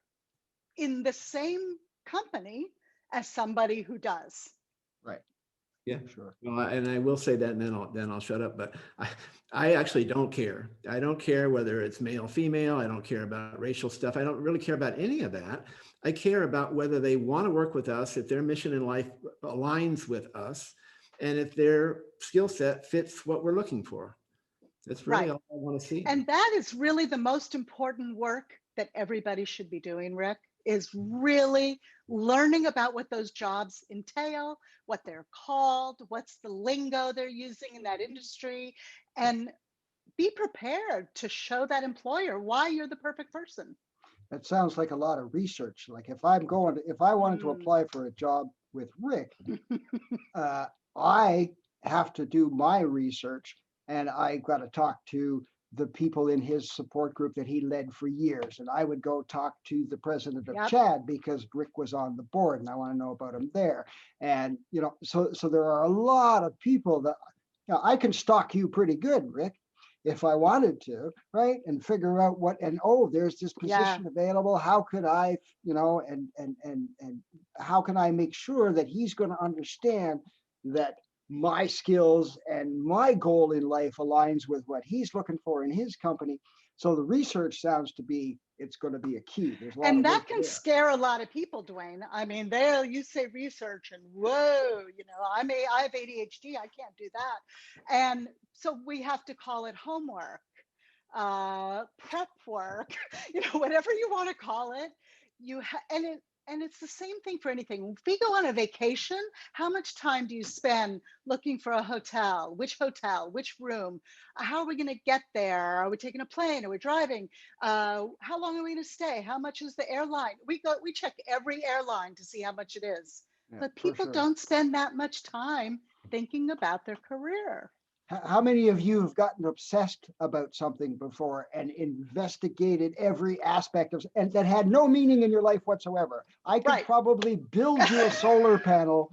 in the same company as somebody who does. Right. Yeah, sure. Well, and I will say that, and then I'll shut up. But I actually don't care. I don't care whether it's male, female. I don't care about racial stuff. I don't really care about any of that. I care about whether they want to work with us, if their mission in life aligns with us, and if their skill set fits what we're looking for. That's really all I want to see. And that is really the most important work that everybody should be doing, Rick, is really learning about what those jobs entail, what they're called, what's the lingo they're using in that industry, and be prepared to show that employer why you're the perfect person. That sounds like a lot of research. Like if I wanted to apply for a job with Rick, I have to do my research, and I got to talk to the people in his support group that he led for years. And I would go talk to the president of CHAD because Rick was on the board and I want to know about him there. And, so there are a lot of people that, I can stalk you pretty good, Rick, if I wanted to, right? And figure out there's this position available. How could I, and how can I make sure that he's going to understand that my skills and my goal in life aligns with what he's looking for in his company. So the research sounds to be, it's going to be a key. There's a lot and of that can scare a lot of people, Duane. I mean, you say research and whoa, I have ADHD, I can't do that. And so we have to call it homework, prep work, whatever you want to call it. And it's the same thing for anything. If we go on a vacation, how much time do you spend looking for a hotel? Which room? How are we going to get there? Are we taking a plane? Are we driving? How long are we going to stay? How much is the airline? We check every airline to see how much it is. But people don't spend that much time thinking about their career. How many of you have gotten obsessed about something before and investigated every aspect of, and that had no meaning in your life whatsoever? I could probably build you a solar panel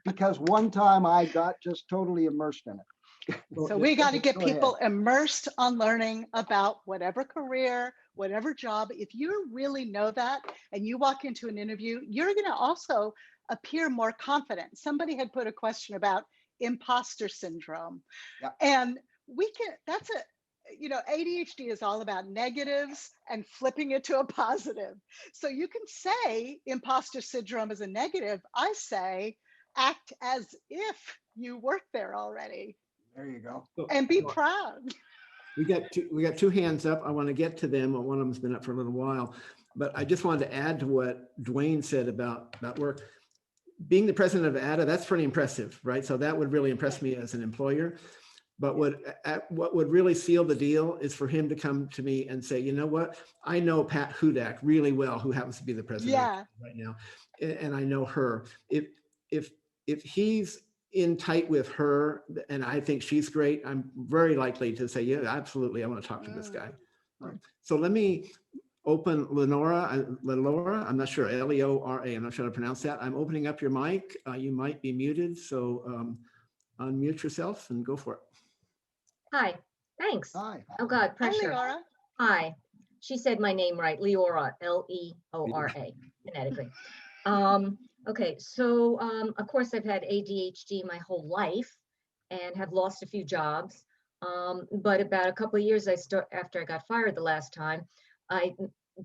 because one time I got just totally immersed in it. So we got to get Go ahead. people immersed on learning about whatever career, whatever job. If you really know that and you walk into an interview, you're going to also appear more confident. Somebody had put a question about imposter syndrome. Yeah. And that's ADHD is all about negatives and flipping it to a positive. So you can say imposter syndrome is a negative. I say act as if you work there already. There you go. And be proud. We got two hands up. I want to get to them. One of them's been up for a little while, but I just wanted to add to what Duane said about work. Being the president of ADDA, that's pretty impressive, right? So that would really impress me as an employer. But what would really seal the deal is for him to come to me and say, you know what? I know Pat Hudak really well, who happens to be the president right now, and I know her. If he's in tight with her, and I think she's great, I'm very likely to say, yeah, absolutely, I want to talk to this guy. So let me open Lenora, I'm not sure, Leora, I'm not sure how to pronounce that. I'm opening up your mic. You might be muted, so unmute yourself and go for it. Hi, thanks. Hi. Oh God, pressure. Hi, Leora. Hi. She said my name right, Leora, Leora, phonetically. Okay, so of course I've had ADHD my whole life and have lost a few jobs. But about a couple of years after I got fired the last time, I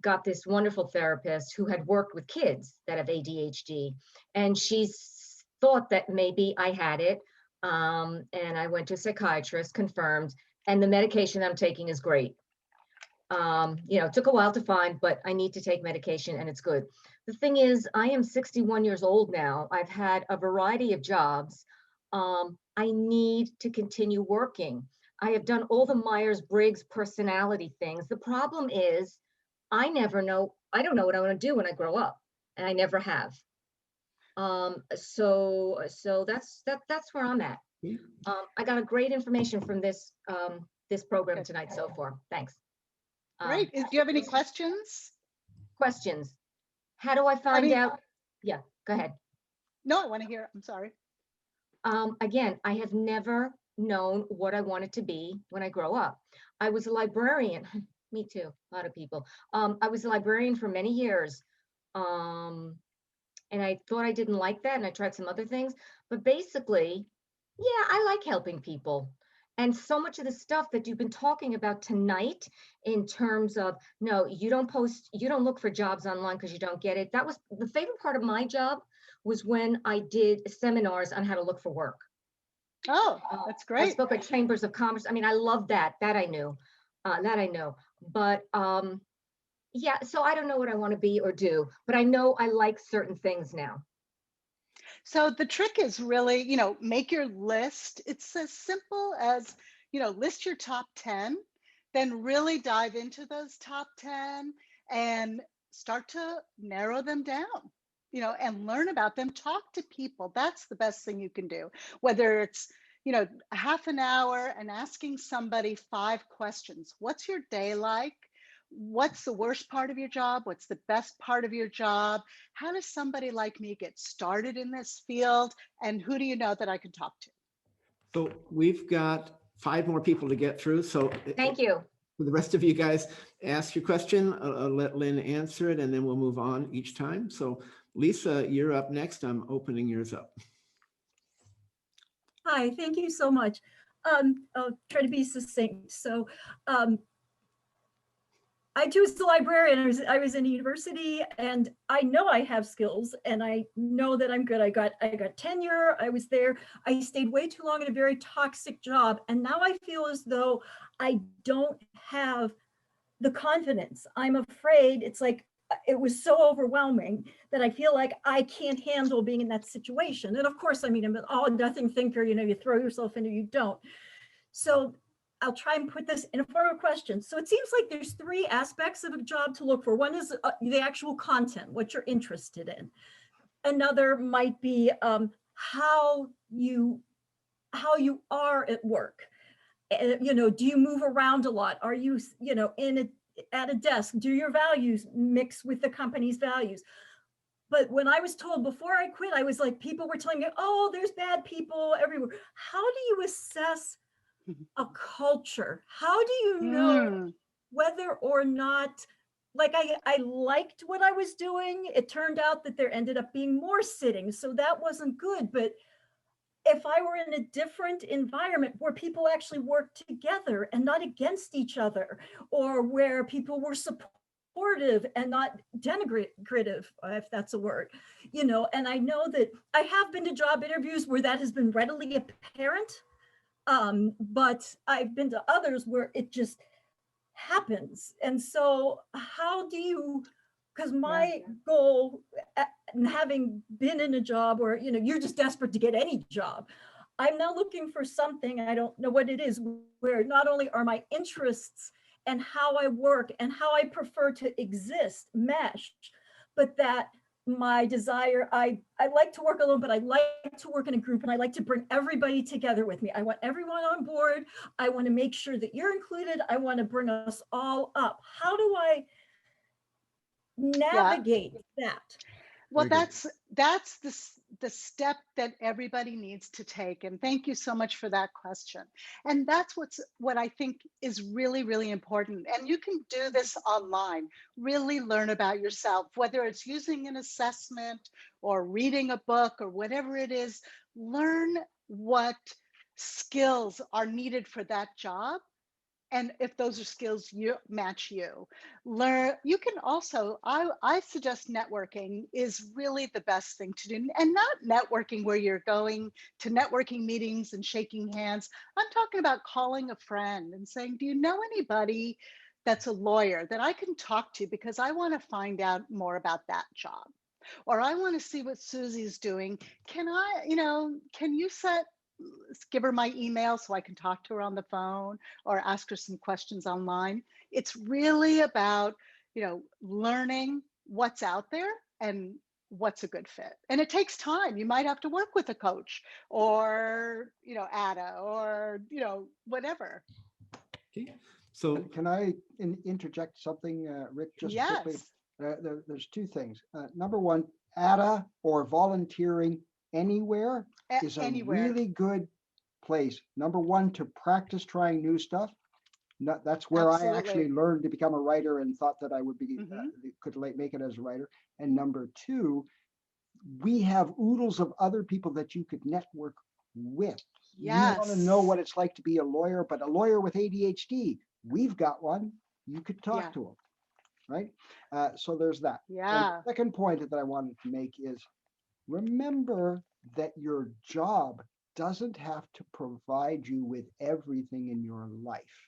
got this wonderful therapist who had worked with kids that have ADHD, and she thought that maybe I had it. And I went to a psychiatrist, confirmed, and the medication I'm taking is great. It took a while to find, but I need to take medication and it's good. The thing is, I am 61 years old now. I've had a variety of jobs. I need to continue working. I have done all the Myers-Briggs personality things. The problem is I don't know what I want to do when I grow up, and I never have. So that's where I'm at. I got a great information from this program tonight so far. Thanks. Great. Do you have any questions? Questions? How do I find out? Yeah, go ahead. No, I want to hear. I'm sorry. Again, I have never known what I wanted to be when I grow up. I was a librarian. Me too. A lot of people. I was a librarian for many years. And I thought I didn't like that, and I tried some other things. But basically, yeah, I like helping people. And so much of the stuff that you've been talking about tonight in terms of, no, you don't look for jobs online because you don't get it. That was the favorite part of my job, was when I did seminars on how to look for work. Oh, that's great. I spoke at chambers of commerce. I mean, I love that. That I knew. But yeah, so I don't know what I want to be or do, but I know I like certain things now. So the trick is really, make your list. It's as simple as, list your top 10, then really dive into those top 10 and start to narrow them down, and learn about them. Talk to people. That's the best thing you can do. Whether it's, half an hour and asking somebody 5 questions. What's your day like? What's the worst part of your job? What's the best part of your job? How does somebody like me get started in this field? And who do you know that I can talk to? So we've got 5 more people to get through. So thank you. For the rest of you guys, ask your question. I'll let Lynn answer it, and then we'll move on each time. So Lisa, you're up next. I'm opening yours up. Hi, thank you so much. I'll try to be succinct. So I too was a librarian. I was in a university, and I know I have skills, and I know that I'm good. I got tenure. I was there. I stayed way too long in a very toxic job, and now I feel as though I don't have the confidence. I'm afraid. It's like it was so overwhelming that I feel like I can't handle being in that situation. And of course, I mean, I'm an all-nothing thinker. You throw yourself in or you don't. So I'll try and put this in a form of question. So it seems like there's 3 aspects of a job to look for. One is the actual content, what you're interested in. Another might be how you are at work. Do you move around a lot? Are you, at a desk? Do your values mix with the company's values? But when I was told before I quit, I was like, people were telling me, oh, there's bad people everywhere. How do you assess a culture? How do you know whether or not, like I liked what I was doing? It turned out that there ended up being more sitting, so that wasn't good. But if I were in a different environment where people actually worked together and not against each other, or where people were supportive and not denigrative, if that's a word, you know, and I know that I have been to job interviews where that has been readily apparent, but I've been to others where it just happens. And so how do you, because my goal, having been in a job where, you know, you're just desperate to get any job, I'm now looking for something, I don't know what it is, where not only are my interests and how I work and how I prefer to exist mesh, but that my desire, I like to work alone, but I like to work in a group, and I like to bring everybody together with me. I want everyone on board. I want to make sure that you're included. I want to bring us all up. How do I navigate that? Well, Very good. that's the step that everybody needs to take. And thank you so much for that question. And that's what I think is really, really important. And you can do this online, really learn about yourself, whether it's using an assessment or reading a book or whatever it is. Learn what skills are needed for that job, and if those are skills you match you. Learn, you can also, I suggest networking is really the best thing to do, and not networking where you're going to networking meetings and shaking hands. I'm talking about calling a friend and saying, do you know anybody that's a lawyer that I can talk to, because I want to find out more about that job, or I want to see what Susie's doing. Can I, you know, can you give her my email so I can talk to her on the phone or ask her some questions online? It's really about, you know, learning what's out there and what's a good fit. And it takes time. You might have to work with a coach or, you know, ADDA or, you know, whatever. Okay. So Can I interject something, Rick, just quickly? Yes. There's two things. Number one, ADDA or volunteering anywhere is a Anywhere. really good place. Number one, to practice trying new stuff. That's where I actually Absolutely. learned to become a writer and thought that I would be Mhm. could make it as a writer. And number two, we have oodles of other people that you could network with. You want to know Yes. what it's like to be a lawyer, but a lawyer with ADHD, we've got one. You could talk Yeah. to him, right? So there's that. And Yeah. the second point that I wanted to make is remember that your job doesn't have to provide you with everything in your life.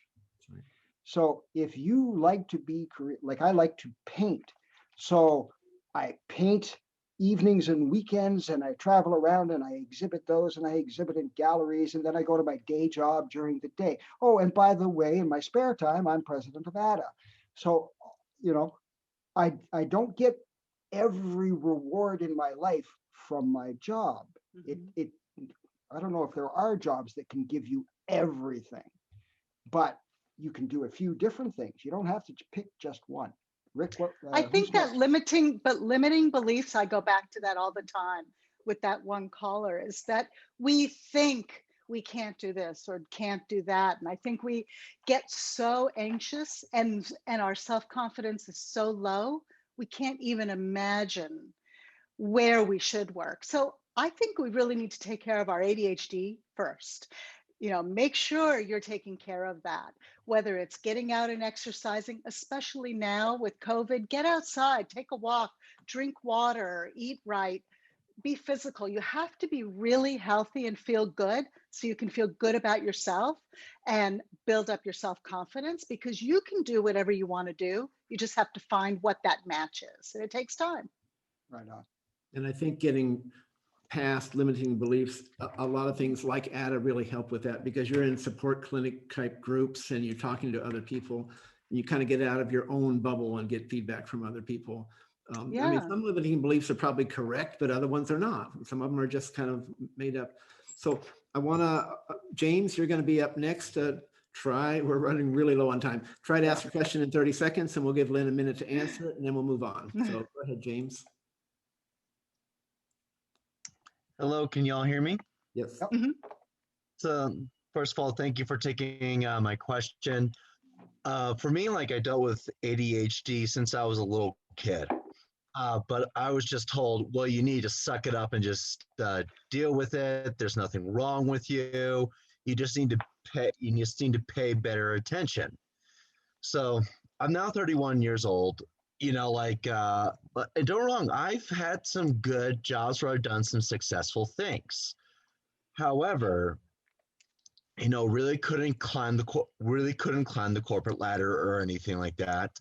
right. So if you like to be like I like to paint, so I paint evenings and weekends, and I travel around and I exhibit those, and I exhibit in galleries, and then I go to my day job during the day. Oh, and by the way, in my spare time, I'm president of ADDA. So, you know, I don't get every reward in my life from my job. Mhm. It I don't know if there are jobs that can give you everything, but you can do a few different things. You don't have to pick just one. Rick, I who's think that next? limiting beliefs, I go back to that all the time with that one caller, is that we think we can't do this or can't do that. And I think we get so anxious, and our self-confidence is so low, we can't even imagine where we should work. So I think we really need to take care of our ADHD first. You know, make sure you're taking care of that, whether it's getting out and exercising, especially now with COVID. Get outside, take a walk, drink water, eat right, be physical. You have to be really healthy and feel good so you can feel good about yourself and build up your self-confidence, because you can do whatever you want to do. You just have to find what that match is, and it takes time. Right on. And I think getting past limiting beliefs, a lot of things like ADDA really help with that, because you're in support clinic type groups and you're talking to other people, and you kind of get out of your own bubble and get feedback from other people. I mean, Yeah. some limiting beliefs are probably correct, but other ones are not. Some of them are just kind of made up. So I want to, James, you're going to be up next. We're running really low on time. Try to ask a question in 30 seconds and we'll give Lynn a minute to answer it, and then we'll move on. So go ahead, James. Hello, can y'all hear me? Yes. Mhm. So, first of all, thank you for taking my question. For me, like I dealt with ADHD since I was a little kid, but I was just told, well, you need to suck it up and just deal with it. There's nothing wrong with you. You just need to pay. You just need to pay better attention. So I'm now 31 years old. You know, like, but don't get me wrong, I've had some good jobs where I've done some successful things. However, you know, really couldn't climb the corporate ladder or anything like that.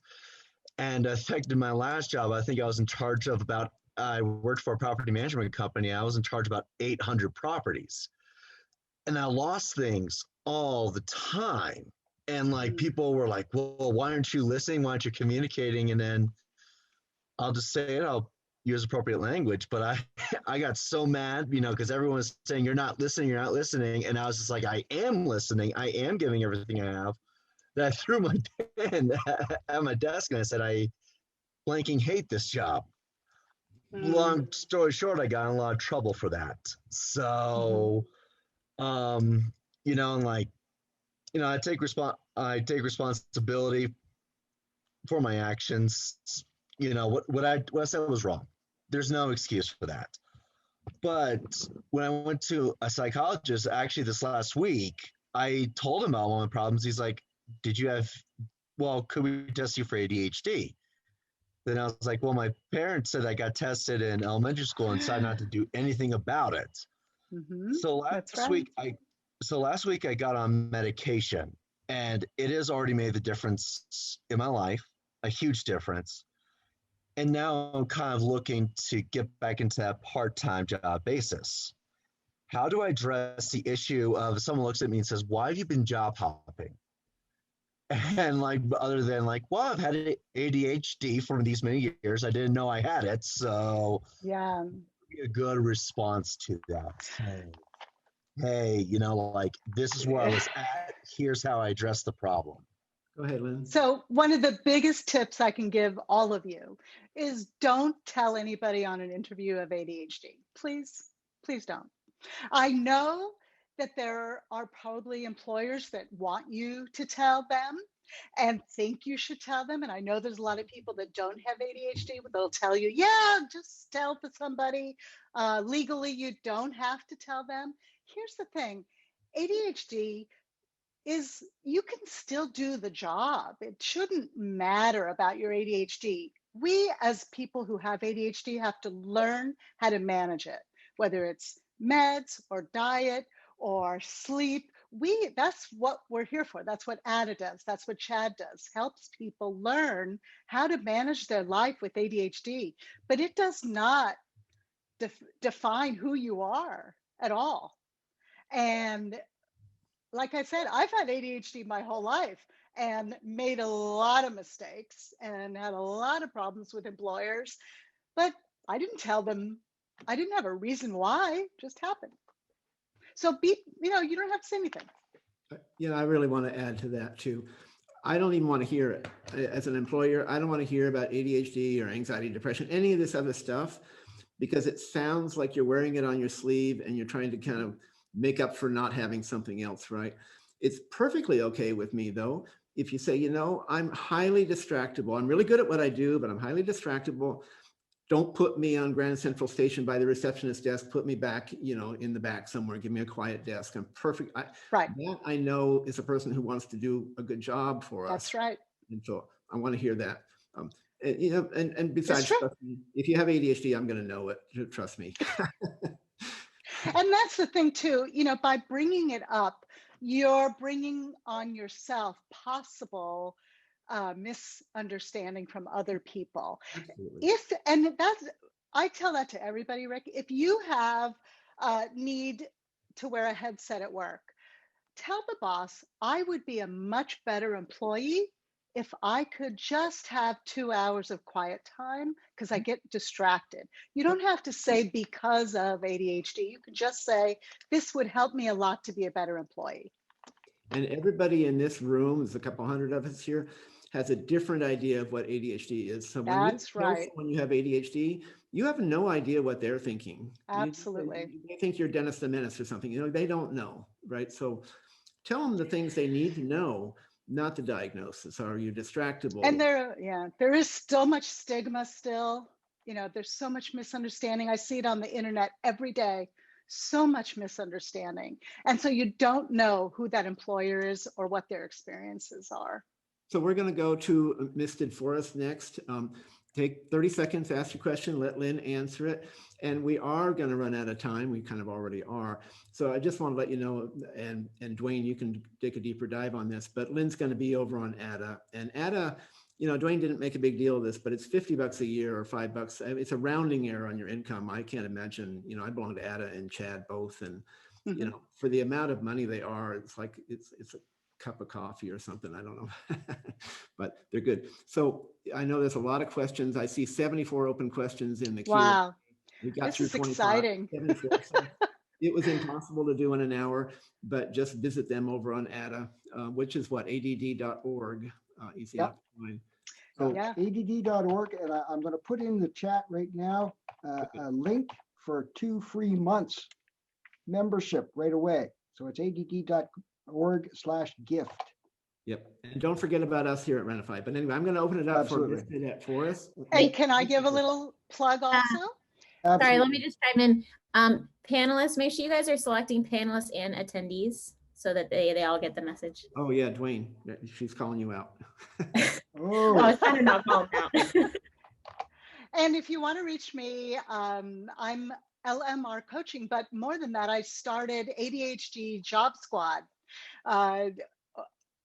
And affected my last job. I think I was in charge of about. I worked for a property management company. I was in charge of about 800 properties, and I lost things all the time. And like people were like, "Well, why aren't you listening? Why aren't you communicating?" And then I'll just say it. I'll use appropriate language, but I I got so mad, you know, because everyone was saying you're not listening, and I was just like, I am listening, I am giving everything I have. That I threw my pen at my desk and I said, I blanking hate this job. Long story short, I got in a lot of trouble for that. So, you know, and like, you know, I take responsibility for my actions. You know, what I said was wrong. There's no excuse for that. But when I went to a psychologist, actually this last week, I told him about one of my problems. He's like, "Did you have? Well, could we test you for ADHD?" Then I was like, "Well, my parents said I got tested in elementary school and decided not to do anything about it." So That's last right. week, I got on medication, and it has already made the difference in my life, a huge difference. And now I'm kind of looking to get back into that part-time job basis. How do I address the issue of someone looks at me and says, "Why have you been job hopping?" And like, other than like, well, I've had ADHD for these many years. I didn't know I had it. So Yeah. a good response to that. Hey, you know, like this is where I was at. Here's how I address the problem. Go ahead, Lynn. So, one of the biggest tips I can give all of you is don't tell anybody on an interview of ADHD. Please, please don't. I know that there are probably employers that want you to tell them and think you should tell them. And I know there's a lot of people that don't have ADHD, but they'll tell you, yeah, just tell to somebody. Legally, you don't have to tell them. Here's the thing, ADHD is you can still do the job. It shouldn't matter about your ADHD. We, as people who have ADHD, have to learn how to manage it, whether it's meds or diet or sleep. That's what we're here for. That's what ADDA does. That's what Chad does. Helps people learn how to manage their life with ADHD. But it does not define who you are at all. And like I said, I've had ADHD my whole life and made a lot of mistakes and had a lot of problems with employers, but I didn't tell them. I didn't have a reason why, it just happened. So you don't have to say anything. Yeah, I really want to add to that too. I don't even want to hear it as an employer. I don't want to hear about ADHD or anxiety, depression, any of this other stuff, because it sounds like you're wearing it on your sleeve and you're trying to kind of make up for not having something else, right? It's perfectly okay with me though, if you say, you know, I'm highly distractible. I'm really good at what I do, but I'm highly distractible. Don't put me on Grand Central Station by the receptionist desk. Put me back, you know, in the back somewhere. Give me a quiet desk. I'm perfect. Right. That I know is a person who wants to do a good job for us. That's right. And so I want to hear that. And, you know, and besides, true. trust me, if you have ADHD, I'm going to know it. Trust me. And that's the thing too, by bringing it up, you're bringing on yourself possible misunderstanding from other people. Absolutely. I tell that to everybody, Rick. If you have need to wear a headset at work, tell the boss I would be a much better employee if I could just have 2 hours of quiet time because I get distracted. You don't have to say because of ADHD. You can just say, this would help me a lot to be a better employee. And everybody in this room, there's a couple hundred of us here, has a different idea of what ADHD is. So when That's you tell right. someone you have ADHD, you have no idea what they're thinking. Absolutely. They think you're Dennis the Menace or something. You know, they don't know, right? So tell them the things they need to know, not the diagnosis. Are you distractible? And there is so much stigma still. You know, there's so much misunderstanding. I see it on the internet every day. So much misunderstanding. And so you don't know who that employer is or what their experiences are. So we're going to go to Misted Forest next. Take 30 seconds to ask your question, let Lynn answer it. And we are going to run out of time. We kind of already are. So I just want to let you know, and Duane, you can take a deeper dive on this, but Lynn's going to be over on ADDA. And ADDA, you know, Duane didn't make a big deal of this, but it's $50 a year or $5. It's a rounding error on your income. I can't imagine, you know, I belong to ADDA and Chad both. And, you know, for the amount of money they are, it's like, it's a cup of coffee or something. I don't know, but they're good. So I know there's a lot of questions. I see 74 open questions in the queue. Wow. We got This through is 25, exciting. 74. So it was impossible to do in an hour, but just visit them over on ADDA, which is what, ADD.org. Easy enough to find. So Yeah. ADD.org, and I'm going to put in the chat right now a link for 2 free months membership right away. So it's ADD.org/gift. Yep. And don't forget about us here at Renify. But anyway, I'm going to open it up Absolutely. for Misted at Forest. And can I give a little plug also? Absolutely. Sorry, let me just chime in. Panelists, make sure you guys are selecting panelists and attendees so that they all get the message. Oh yeah, Duane, she's calling you out. Oh, Oh, it's kind of not called out. And if you want to reach me, I'm LMR Coaching, but more than that, I started ADHD Job Squad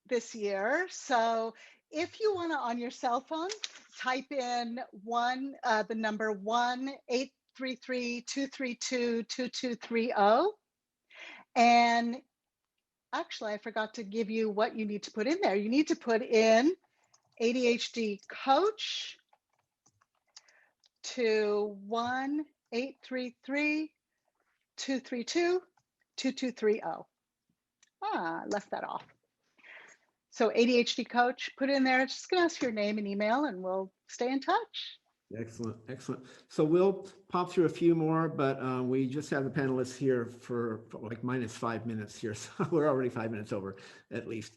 this year. So if you want to, on your cell phone, type in the number 1-833-232-2230. And actually, I forgot to give you what you need to put in there. You need to put in ADHD coach to 1-833-232-2230. I left that off. So ADHD coach, put it in there. It's just going to ask your name and email, and we'll stay in touch. Excellent, excellent. So we'll pop through a few more, but we just have the panelists here for like -5 minutes here. So we're already 5 minutes over at least.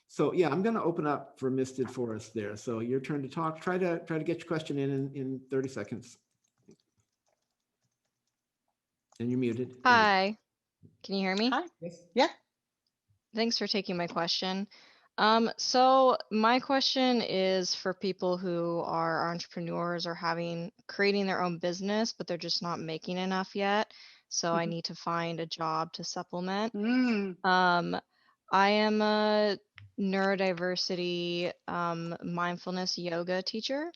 So yeah, I'm going to open up for Misted Forest there. So your turn to talk. Try to get your question in 30 seconds. And you're muted. Hi, can you hear me? Hi. Yes. Yeah. Thanks for taking my question. So my question is for people who are entrepreneurs or creating their own business, but they're just not making enough yet. So I need to find a job to supplement. I am a neurodiversity mindfulness yoga teacher,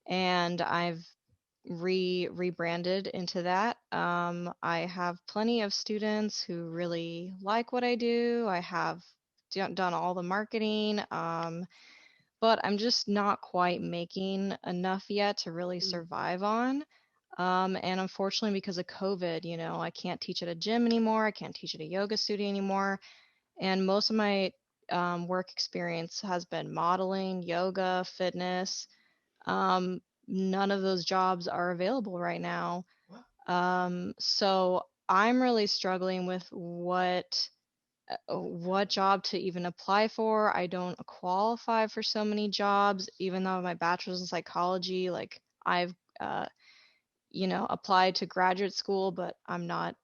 and I've rebranded into that. I have plenty of students who really like what I do. I have done all the marketing, but I'm just not quite making enough yet to really survive on. And unfortunately, because of COVID, you know, I can't teach at a gym anymore. I can't teach at a yoga studio anymore. And most of my work experience has been modeling, yoga, fitness. None of those jobs are available right now. So I'm really struggling with what job to even apply for. I don't qualify for so many jobs, even though my bachelor's in psychology. Like I've, applied to graduate school, but I'm not,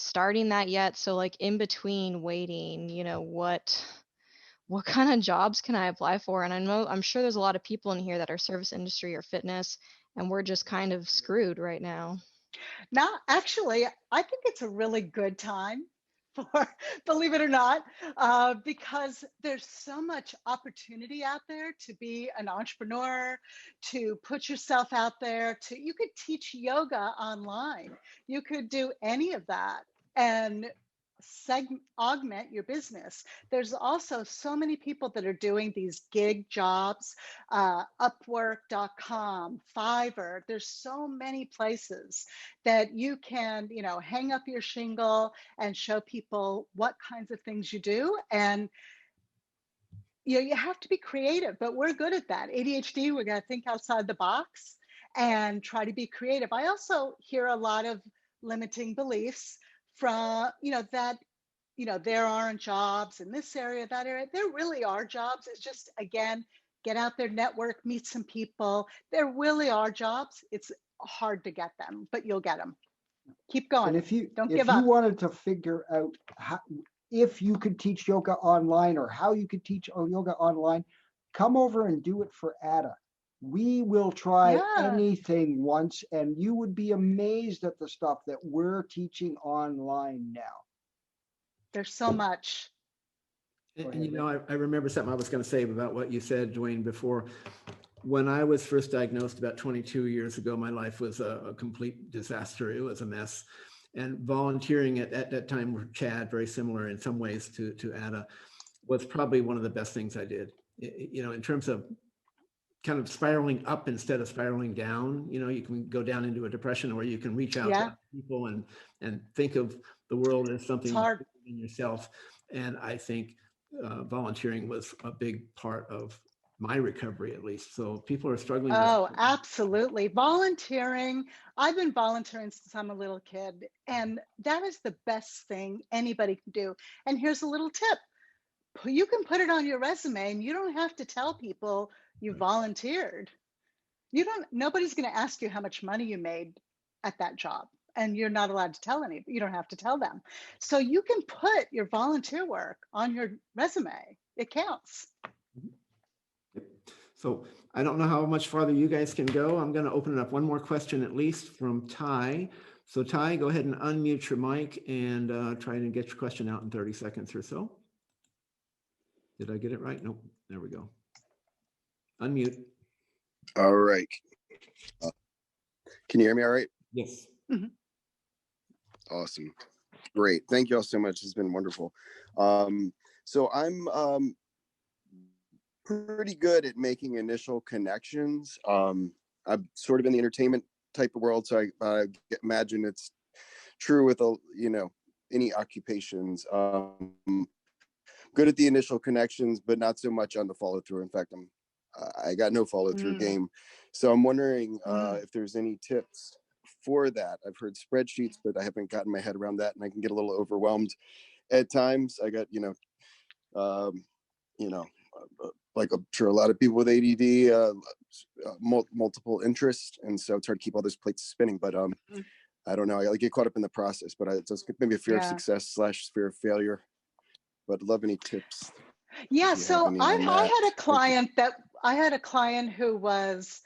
starting that yet. So like in between waiting, what kind of jobs can I apply for? And I'm sure there's a lot of people in here that are service industry or fitness, and we're just kind of screwed right now. Now, actually, I think it's a really good time for, believe it or not, because there's so much opportunity out there to be an entrepreneur, to put yourself out there, you could teach yoga online. You could do any of that and augment your business. There's also so many people that are doing these gig jobs, Upwork.com, Fiverr. There's so many places that you can, hang up your shingle and show people what kinds of things you do. And you have to be creative, but we're good at that. ADHD, we're going to think outside the box. and try to be creative. I also hear a lot of limiting beliefs from, that, there aren't jobs in this area, that area. There really are jobs. It's just, again, get out there, network, meet some people. There really are jobs. It's hard to get them, but you'll get them. Keep going. And if you Don't give up. wanted to figure out how, if you could teach yoga online or how you could teach yoga online, come over and do it for ADDA. We will try Yeah. anything once, and you would be amazed at the stuff that we're teaching online now. There's so much. And you know, I remember something I was going to say about what you said, Duane, before. When I was first diagnosed about 22 years ago, my life was a complete disaster. It was a mess. And volunteering at that time with Chad, very similar in some ways to ADDA, was probably one of the best things I did. You know, in terms of kind of spiraling up instead of spiraling down. You know, you can go down into a depression, or you can reach out to people and think of the world as something hard. in yourself. And I think volunteering was a big part of my recovery, at least. So people are struggling. Oh, absolutely. Volunteering. I've been volunteering since I'm a little kid, and that is the best thing anybody can do. And here's a little tip. You can put it on your resume, and you don't have to tell people you volunteered. Nobody's going to ask you how much money you made at that job, and you're not allowed to tell anybody. You don't have to tell them. So you can put your volunteer work on your resume. It counts. So I don't know how much farther you guys can go. I'm going to open it up. One more question at least from Ty. So Ty, go ahead and unmute your mic and try and get your question out in 30 seconds or so. Did I get it right? Nope. There we go. Unmute. All right. Can you hear me all right? Yes. Mm-hmm. Awesome. Great. Thank you all so much. It's been wonderful. So I'm pretty good at making initial connections. I'm sort of in the entertainment type of world, so I imagine it's true with any occupations. Good at the initial connections, but not so much on the follow through. In fact, I got no follow through game. So I'm wondering if there's any tips for that. I've heard spreadsheets, but I haven't gotten my head around that, and I can get a little overwhelmed at times. I got like I'm sure a lot of people with ADD, multiple interests, and so it's hard to keep all those plates spinning. But I don't know. I get caught up in the process, but it's maybe a fear of success / fear of failure. But I'd love any tips. Yeah. So I had a client who was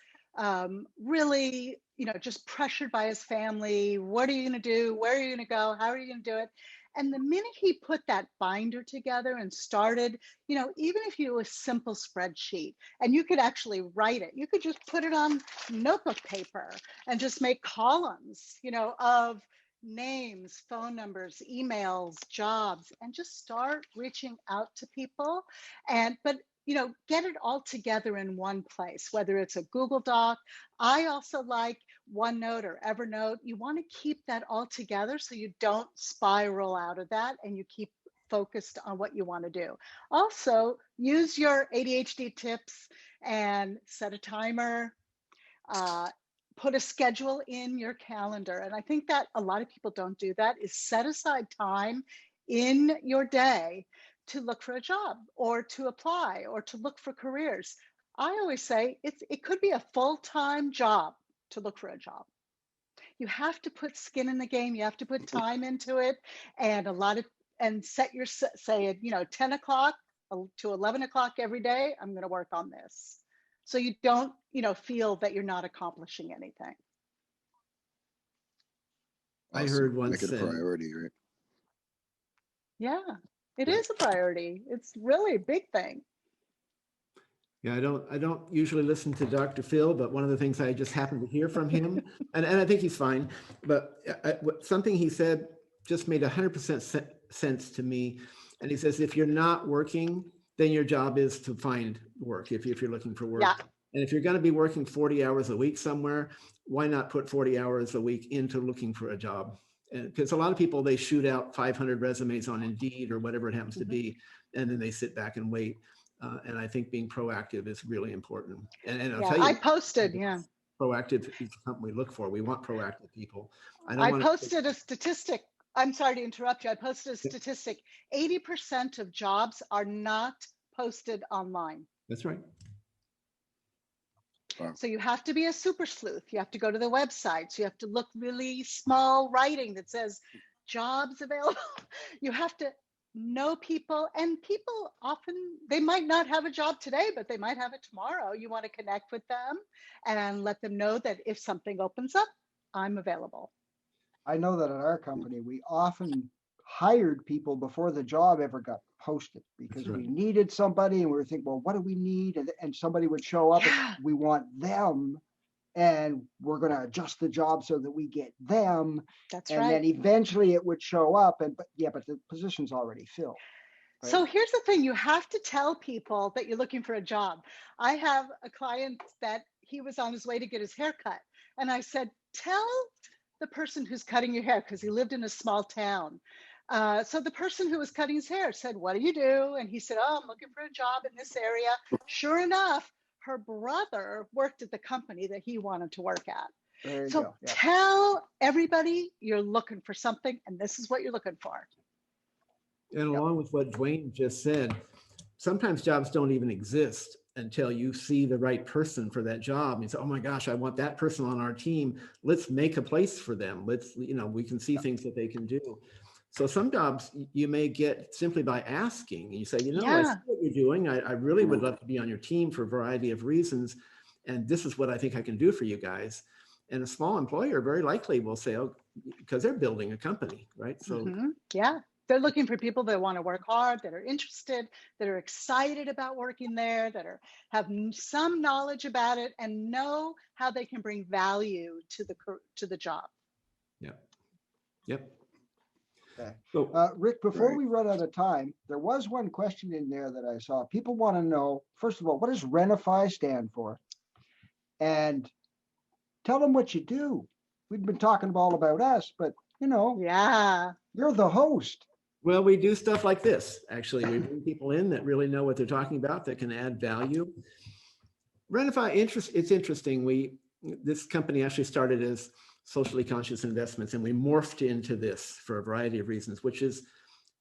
really, just pressured by his family. What are you going to do? Where are you going to go? How are you going to do it? And the minute he put that binder together and started, even if you do a simple spreadsheet and you could actually write it, you could just put it on notebook paper and just make columns, of names, phone numbers, emails, jobs, and just start reaching out to people. But get it all together in one place, whether it's a Google Doc. I also like OneNote or Evernote. You want to keep that all together so you don't spiral out of that and you keep focused on what you want to do. Also, use your ADHD tips and set a timer, put a schedule in your calendar. And I think that a lot of people don't do that, is set aside time in your day to look for a job or to apply or to look for careers. I always say it could be a full-time job to look for a job. You have to put skin in the game. You have to put time into it, and set your, say at 10 o'clock to 11 o'clock every day, I'm going to work on this. So you don't, feel that you're not accomplishing anything. I heard once. Make it a priority, right? Yeah, it is a priority. It's really a big thing. Yeah, I don't usually listen to Dr. Phil, but one of the things I just happened to hear from him, and I think he's fine, but something he said just made 100% sense to me. And he says, if you're not working, then your job is to find work, if you're looking for work. Yeah. And if you're going to be working 40 hours a week somewhere, why not put 40 hours a week into looking for a job? Because a lot of people, they shoot out 500 resumes on Indeed or whatever it happens to be, and then they sit back and wait. And I think being proactive is really important. And I'll tell you, I posted, proactive is something we look for. We want proactive people. I posted a statistic. I'm sorry to interrupt you. I posted a statistic. 80% of jobs are not posted online. That's right. Wow. So you have to be a super sleuth. You have to go to the websites. You have to look really small writing that says jobs available. You have to know people, and people often, they might not have a job today, but they might have it tomorrow. You want to connect with them and let them know that if something opens up, I'm available. I know that at our company, we often hired people before the job ever got posted because That's right. we needed somebody and we were thinking, well, what do we need? And somebody would show up Yeah. and we want them, and we're going to adjust the job so that we get them. That's And right. then eventually it would show up, but the position's already filled. Right? So here's the thing, you have to tell people that you're looking for a job. I have a client that he was on his way to get his hair cut. And I said, tell the person who's cutting your hair, because he lived in a small town. So the person who was cutting his hair said, what do you do? And he said, oh, I'm looking for a job in this area. Sure enough, her brother worked at the company that he wanted to work at. There you So go. Yeah. tell everybody you're looking for something and this is what you're looking for. And along with what Duane just said, sometimes jobs don't even exist until you see the right person for that job. And you say, oh my gosh, I want that person on our team. Let's make a place for them. Let's, we can see things that they can do. So some jobs you may get simply by asking. You say, I see what you're doing. I really would love to be on your team for a variety of reasons. And this is what I think I can do for you guys. And a small employer very likely will say, oh, because they're building a company, right? So yeah. They're looking for people that want to work hard, that are interested, that are excited about working there, that have some knowledge about it and know how they can bring value to the job. Yep. Okay. So, Rick, before Right. we run out of time, there was one question in there that I saw. People want to know, first of all, what does Renify stand for? And tell them what you do. We've been talking all about us, but Yeah. you're the host. well, we do stuff like this. Actually, we bring people in that really know what they're talking about, that can add value. Renify, it's interesting. This company actually started as socially conscious investments, and we morphed into this for a variety of reasons, which is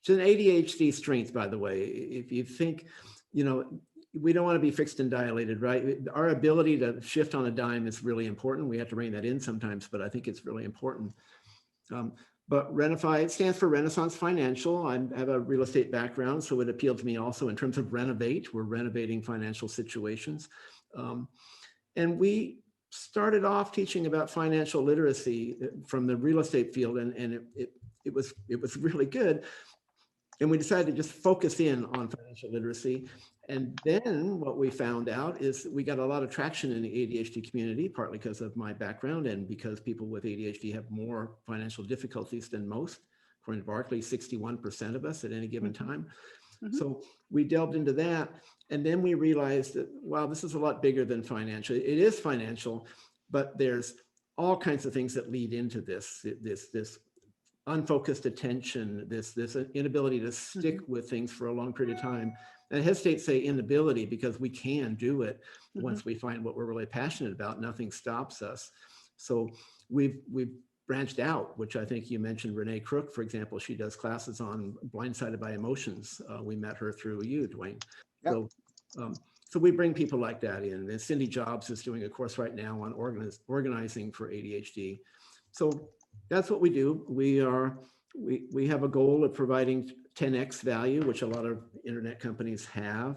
an ADHD strength, by the way. If you think, we don't want to be fixed and dilated, right? Our ability to shift on a dime is really important. We have to rein that in sometimes, but I think it's really important. But Renify, it stands for Renaissance Financial. I have a real estate background, so it appealed to me also in terms of renovate. We're renovating financial situations. And we started off teaching about financial literacy from the real estate field, and it was really good. And we decided to just focus in on financial literacy. And then what we found out is we got a lot of traction in the ADHD community, partly because of my background and because people with ADHD have more financial difficulties than most. According to Barclay, 61% of us at any given time. Mm-hmm. So we delved into that. And then we realized that, wow, this is a lot bigger than financial. It is financial, but there's all kinds of things that lead into this unfocused attention, this inability to stick with things for a long period of time. And I hesitate to say inability because we can do it once we find what we're really passionate about. Nothing stops us. So we've branched out, which I think you mentioned. Renee Crook, for example, she does classes on blindsided by emotions. We met her through you, Duane. Yep. So we bring people like that in. And Cindy Jobs is doing a course right now on organizing for ADHD. So that's what we do. We have a goal of providing 10x value, which a lot of internet companies have,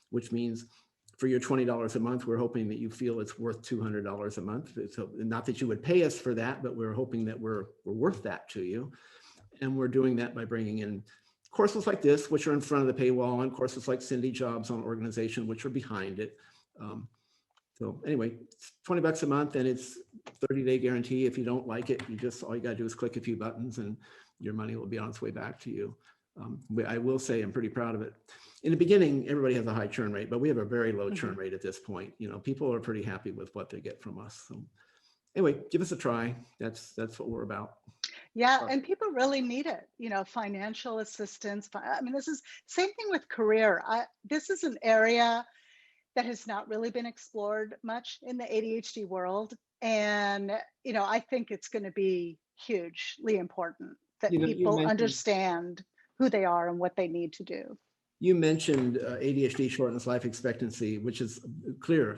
which means for your $20 a month, we're hoping that you feel it's worth $200 a month. So not that you would pay us for that, but we're hoping that we're worth that to you. And we're doing that by bringing in courses like this, which are in front of the paywall, and courses like Cindy Jobs on organization, which are behind it. So anyway, it's $20 a month, and it's 30-day guarantee. If you don't like it, all you gotta do is click a few buttons and your money will be on its way back to you. I will say I'm pretty proud of it. In the beginning, everybody has a high churn rate, but we have a very low churn rate at this point. People are pretty happy with what they get from us. So anyway, give us a try. That's what we're about. Yeah, and people really need it, financial assistance. I mean, this is same thing with career. This is an area that has not really been explored much in the ADHD world. And, you know, I think it's going to be hugely important that You people mentioned, understand who they are and what they need to do. you mentioned ADHD shortens life expectancy, which is clear.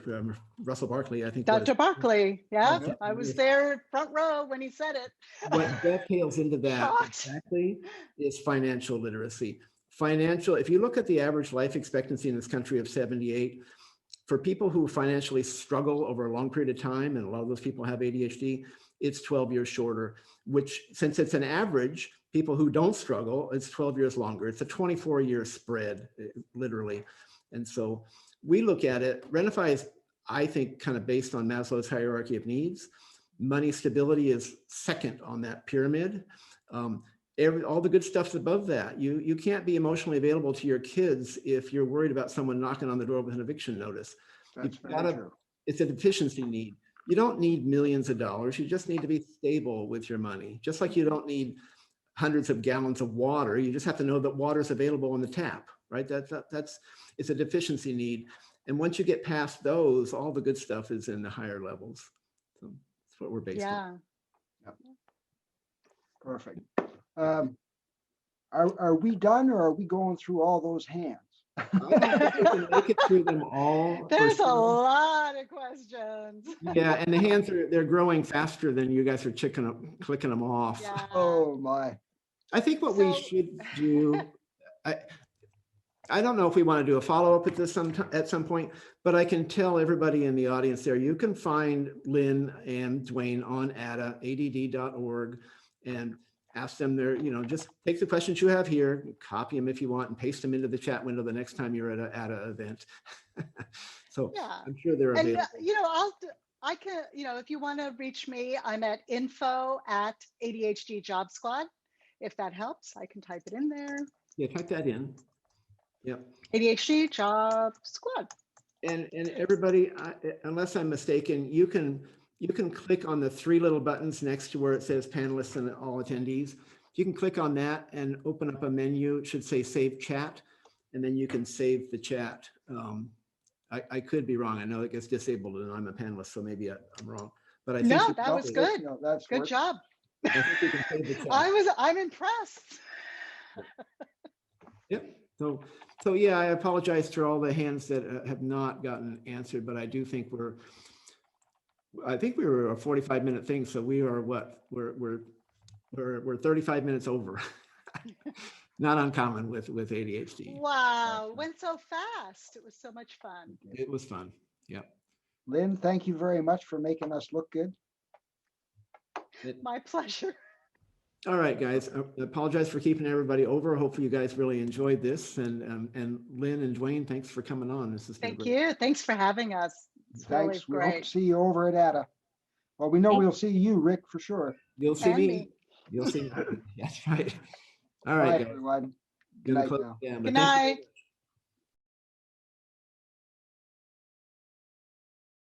Russell Barkley, I think. Dr. Barkley, yeah, Yeah. I was there front row when he said it. What dovetails into that Shocked. exactly is financial literacy. Financial, if you look at the average life expectancy in this country of 78, for people who financially struggle over a long period of time, and a lot of those people have ADHD, it's 12 years shorter, which, since it's an average, people who don't struggle, it's 12 years longer. It's a 24-year spread, literally. And so we look at it, Renify is, I think, kind of based on Maslow's hierarchy of needs. Money stability is second on that pyramid. All the good stuff's above that. You can't be emotionally available to your kids if you're worried about someone knocking on the door with an eviction notice. That's very true. It's a deficiency need. You don't need millions of dollars. You just need to be stable with your money. Just like you don't need hundreds of gallons of water. You just have to know that water is available on the tap, right? It's a deficiency need. And once you get past those, all the good stuff is in the higher levels. So that's what we're based on. Yep. Perfect. Are we done, or are we going through all those hands? I don't think we can make it through them all. There's a lot of questions. Yeah, and the hands they're growing faster than you guys are clicking them off. Yeah. Oh my. I think what we should do, I don't know if we want to do a follow-up at this at some point, but I can tell everybody in the audience there, you can find Lynn and Duane on ADD.org and ask them there, just take the questions you have here, copy them if you want, and paste them into the chat window the next time you're at a ADDA event. So yeah. I'm sure they're available. And, I can, if you want to reach me, I'm at info@ADHD Job Squad. If that helps, I can type it in there. Yeah, type that in. Yep. ADHD Job Squad. And everybody, unless I'm mistaken, you can click on the three little buttons next to where it says panelists and all attendees. You can click on that and open up a menu. It should say save chat, and then you can save the chat. I could be wrong. I know it gets disabled and I'm a panelist, so maybe I'm wrong. But I think no, that was good. That's good job. I think we can save the chat. I'm impressed. Yep. So yeah, I apologize to all the hands that have not gotten answered, but I do think I think we were a 45-minute thing, so we are what? We're 35 minutes over. Not uncommon with ADHD. Wow, went so fast. It was so much fun. It was fun. Yeah. Lynn, thank you very much for making us look good. My pleasure. All right, guys. I apologize for keeping everybody over. Hopefully you guys really enjoyed this. And Lynn and Duane, thanks for coming on. This is Thank you. Thanks for having us. It's Thanks. Really we hope great. to see you over at ADDA. Well, we know we'll see you, Rick, for sure. You'll see And me. me. You'll see me. That's right. All Bye, right, guys. everyone. Good Gonna night close now. down, but Good thank you night.